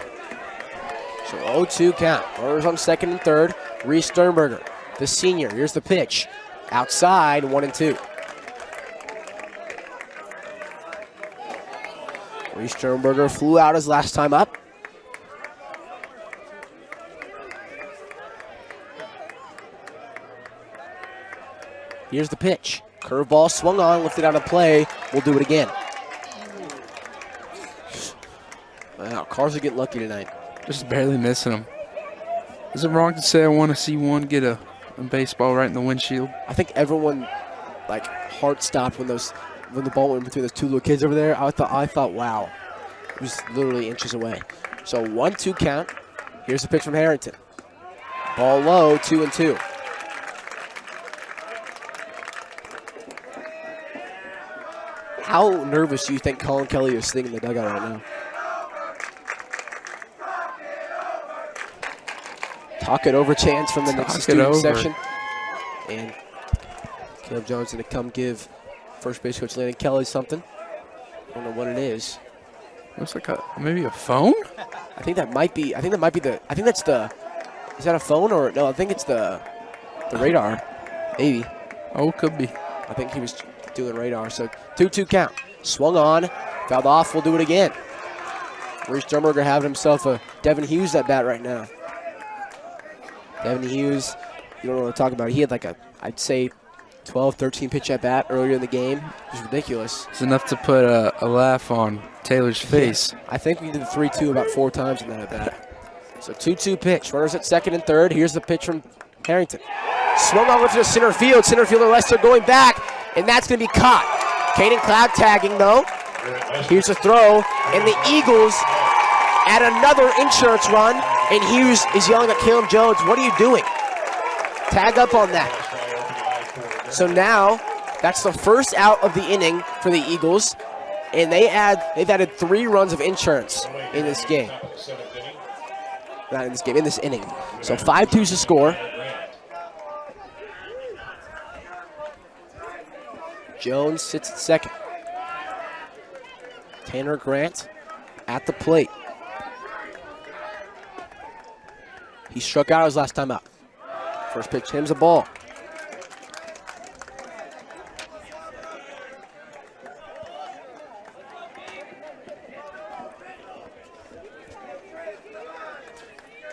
So 0-2 count. Runners on second and third. Reese Sternberger, the senior. Here's the pitch. Outside, 1-2. Reese Sternberger flew out his last time up. Here's the pitch. Curveball swung on, lifted out of play. We'll do it again. Wow, Cars are getting lucky tonight. Just barely missing him. Is it wrong to say I want to see one get a baseball right in the windshield? I think everyone, like, heart stopped when the ball went between those two little kids over there. I thought, wow, it was literally inches away. So 1-2 count. Here's the pitch from Harrington. Ball low, 2-2. How nervous do you think Colin Kelly is sitting in the dugout right now? Talk it over chance from the Nixa student section. And Caleb Jones going to come give first base coach Landon Kelly something. I don't know what it is. Looks like maybe a phone? I think that might be the, is that a phone or, no, I think it's the radar, maybe. Oh, could be. I think he was doing radar, so 2-2 count. Swung on, fouled off, we'll do it again. Reese Drummerger having himself a Devin Hughes at bat right now. Devin Hughes, you don't know what to talk about. He had like I'd say 12, 13 pitch at bat earlier in the game. It was ridiculous. It's enough to put a laugh on Taylor's face. Yeah. I think we did the 3-2 about 4 times in that at bat. So 2-2 pitch. Runners at second and third. Here's the pitch from Harrington. Swung on to the center field. Center fielder Lester going back, and that's going to be caught. Caden Cloud tagging though. Here's a throw, and the Eagles add another insurance run, and Hughes is yelling at Caleb Jones, what are you doing? Tag up on that. So now, that's the first out of the inning for the Eagles, and they've added 3 runs of insurance in this game. Not in this game, in this inning. So 5-2 is the score. Jones sits at second. Tanner Grant at the plate. He struck out his last time out. First pitch, him's a ball.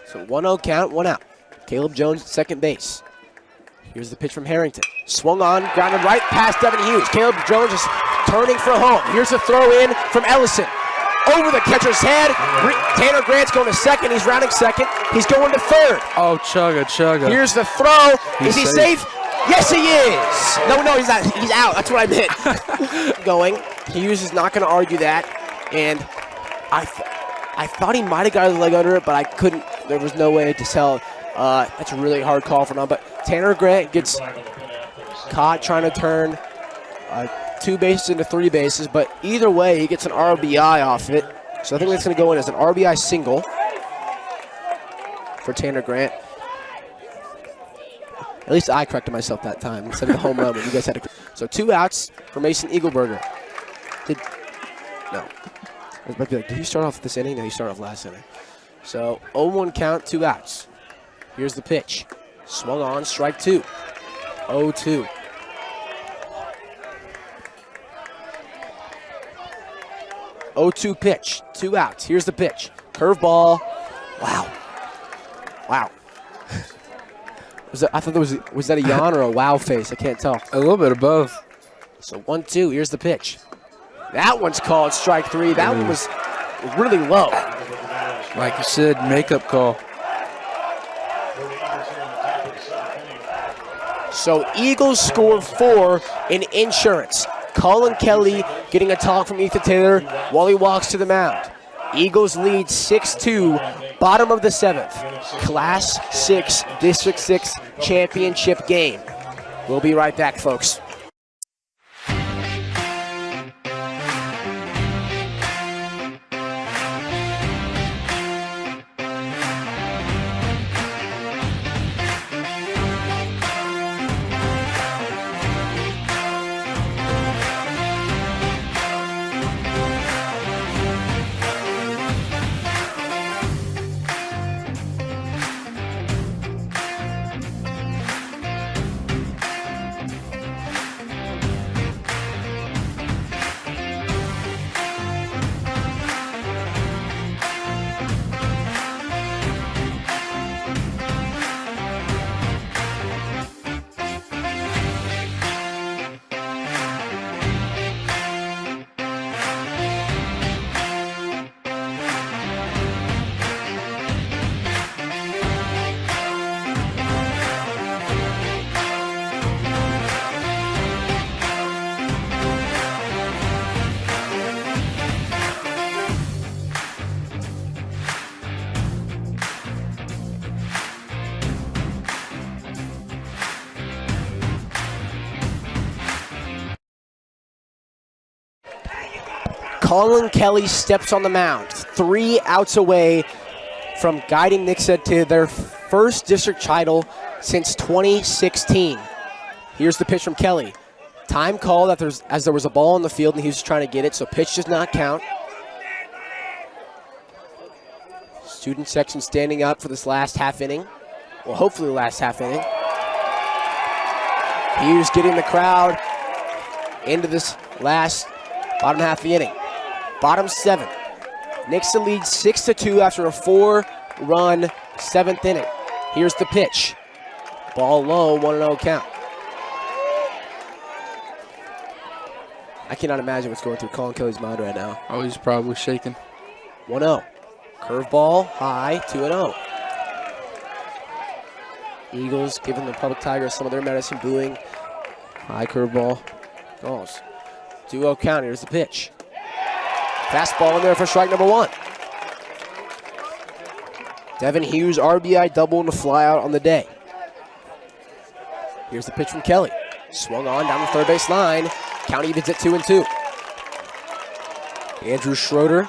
So 1-0 count, 1 out. Caleb Jones at second base. Here's the pitch from Harrington. Swung on, grounded right past Devin Hughes. Caleb Jones is turning for home. Here's a throw in from Ellison. Over the catcher's head. Tanner Grant's going to second. He's rounding second. He's going to third. Oh, chugga. Here's the throw. Is he safe? Yes, he is. No, he's not. He's out. That's what I meant. Going. Hughes is not going to argue that. And I thought he might have got his leg under it, but I couldn't. There was no way to tell. That's a really hard call for him. But Tanner Grant gets caught trying to turn 2 bases into 3 bases, but either way, he gets an RBI off it. So I think that's going to go in as an RBI single for Tanner Grant. At least I corrected myself that time instead of the home run when you guys had to. So 2 outs for Mason Eagleberger. No. I was about to be like, did he start off this inning? No, he started off last inning. So 0-1 count, 2 outs. Here's the pitch. Swung on, strike 2. 0-2. Oh-2 pitch, 2 outs. Here's the pitch. Curveball. Wow. I thought was that a yawn or a wow face? I can't tell. A little bit of both. So 1-2. Here's the pitch. That one's called strike 3. That one was really low. Like you said, makeup call. So Eagles score 4 in insurance. Colin Kelly getting a talk from Ethan Taylor while he walks to the mound. Eagles lead 6-2, bottom of the 7th. Class 6, District 6 championship game. We'll be right back, folks. Colin Kelly steps on the mound. 3 outs away from guiding Nixa to their first district title since 2016. Here's the pitch from Kelly. Time called as there was a ball on the field and he was trying to get it, so pitch does not count. Student section standing up for this last half inning. Well, hopefully the last half inning. Hughes getting the crowd into this last bottom half of the inning. Bottom 7. Nixa leads 6-2 after a 4-run 7th inning. Here's the pitch. Ball low, 1-0 count. I cannot imagine what's going through Colin Kelly's mind right now. Oh, he's probably shaking. 1-0. Curveball, high, 2-0. Eagles giving the Republic Tigers some of their medicine, booing. High curveball, goes. 2-0 count, here's the pitch. Fastball in there for strike number 1. Devin Hughes, RBI double and a flyout on the day. Here's the pitch from Kelly. Swung on down the third base line. Count evens at 2-2. Andrew Schroeder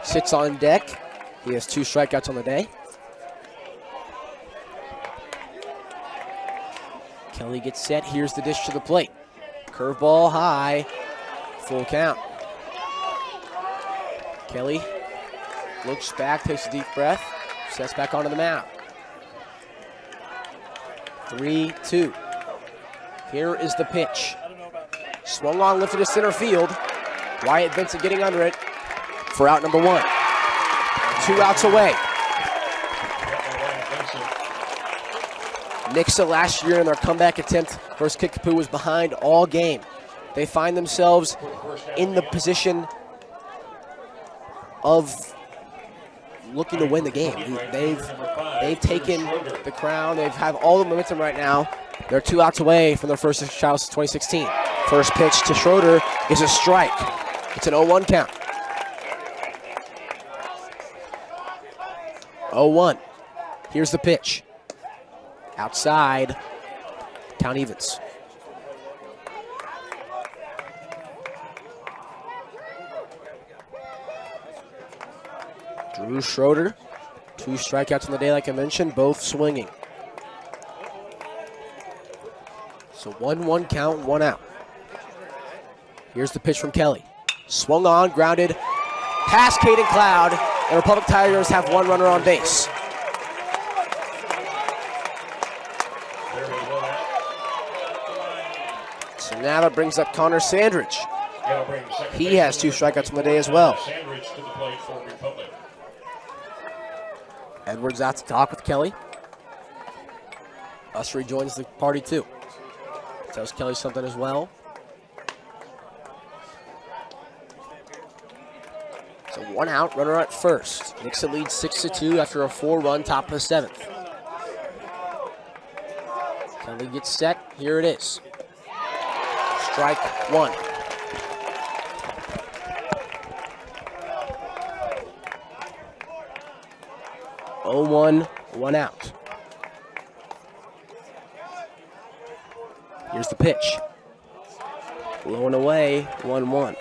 sits on deck. He has 2 strikeouts on the day. Kelly gets set. Here's the dish to the plate. Curveball high. Full count. Kelly looks back, takes a deep breath, sets back onto the mound. 3-2. Here is the pitch. Swung on, lifted to center field. Wyatt Vincent getting under it for out number 1. 2 outs away. Nixa last year in their comeback attempt versus Kickapoo was behind all game. They find themselves in the position of looking to win the game. They've taken the crown. They have all the momentum right now. They're 2 outs away from their first district title since 2016. First pitch to Schroeder is a strike. It's an 0-1 count. 0-1. Here's the pitch. Outside. Count evens. Drew Schroeder. 2 strikeouts on the day, like I mentioned, both swinging. So 1-1 count, 1 out. Here's the pitch from Kelly. Swung on, grounded, past Caden Cloud, and Republic Tigers have 1 runner on base. So now that brings up Connor Sandridge. He has 2 strikeouts on the day as well. Edwards out to talk with Kelly. Ussery joins the party too. Tells Kelly something as well. So 1 out, runner at first. Nixa leads 6-2 after a 4-run top of the 7th. Kelly gets set, here it is. Strike 1. Oh, 1 out. Here's the pitch. Low and away, 1-1.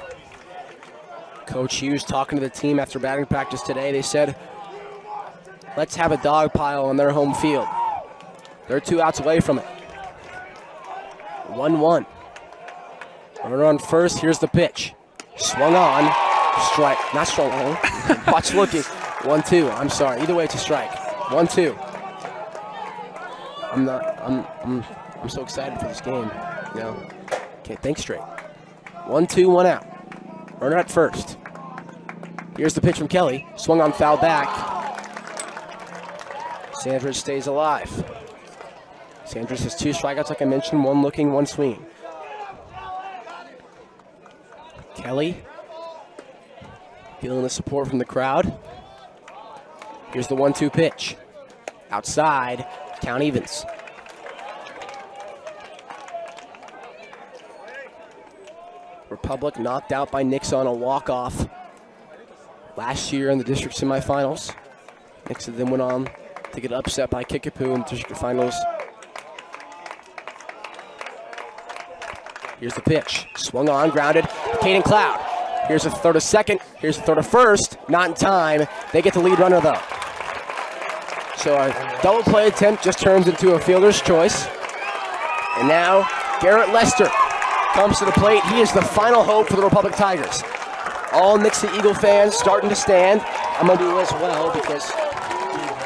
Coach Hughes talking to the team after batting practice today. They said, let's have a dog pile on their home field. They're 2 outs away from it. 1-1. Runner on first, here's the pitch. Swung on, strike, not swung on. Watch looking. 1-2, I'm sorry. Either way, it's a strike. 1-2. I'm so excited for this game. You know, can't think straight. 1-2, 1 out. Runner at first. Here's the pitch from Kelly. Swung on, foul back. Sandridge stays alive. Sandridge has 2 strikeouts, like I mentioned. 1 looking, 1 swinging. Kelly feeling the support from the crowd. Here's the 1-2 pitch. Outside, count evens. Republic knocked out by Nixa on a walk-off last year in the district semifinals. Nixa then went on to get upset by Kickapoo in the district finals. Here's the pitch. Swung on, grounded. Caden Cloud Here's a throw to second. Here's a throw to first. Not in time. They get the lead runner, though. So a double play attempt just turns into a fielder's choice. And now Garrett Lester comes to the plate. He is the final hope for the Republic Tigers. All Nixa Eagle fans starting to stand. I'm going to do as well because,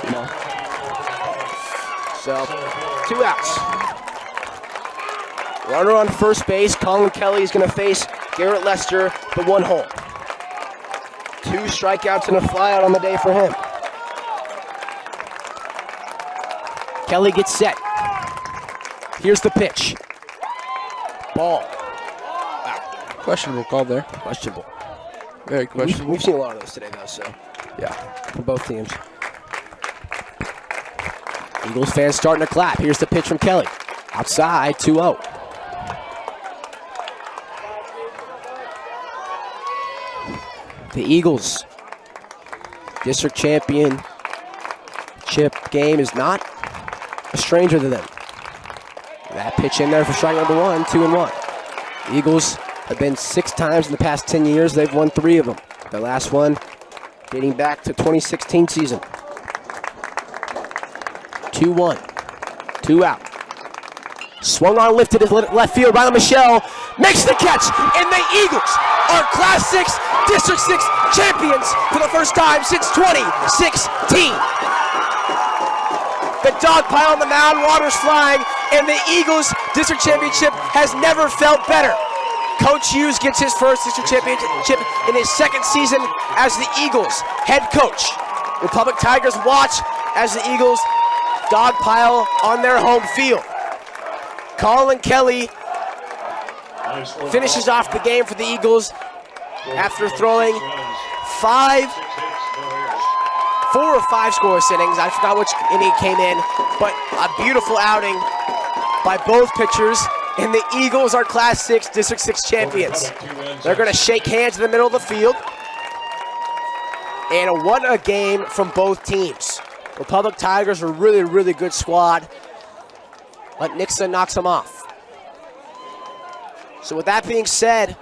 you know. So, 2 outs. Runner on first base. Colin Kelly is going to face Garrett Lester, the 1 hole. 2 strikeouts and a flyout on the day for him. Kelly gets set. Here's the pitch. Ball. Questionable call there. Questionable. Very questionable. We've seen a lot of those today, though, so. Yeah, for both teams. Eagles fans starting to clap. Here's the pitch from Kelly. Outside, 2-0. The Eagles district championship game is not a stranger to them. That pitch in there for strike number 1, 2-1. The Eagles have been 6 times in the past 10 years. They've won 3 of them. The last one dating back to 2016 season. 2-1, 2 out. Swung on, lifted his left field. Riley Michelle makes the catch, and the Eagles are Class 6 District 6 champions for the first time since 2016. The dog pile on the mound, water's flying, and the Eagles District Championship has never felt better. Coach Hughes gets his first district championship in his 2nd season as the Eagles head coach. Republic Tigers watch as the Eagles dogpile on their home field. Colin Kelly finishes off the game for the Eagles after throwing 4 or 5 scoreless innings. I forgot which inning came in, but a beautiful outing by both pitchers. And the Eagles are Class 6 District 6 champions. They're going to shake hands in the middle of the field. And what a game from both teams. Republic Tigers are a really, really good squad. But Nixa knocks them off. So with that being said,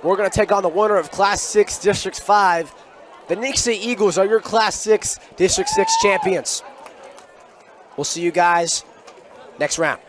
we're going to take on the winner of Class 6 District 5. The Nixa Eagles are your Class 6 District 6 champions. We'll see you guys next round.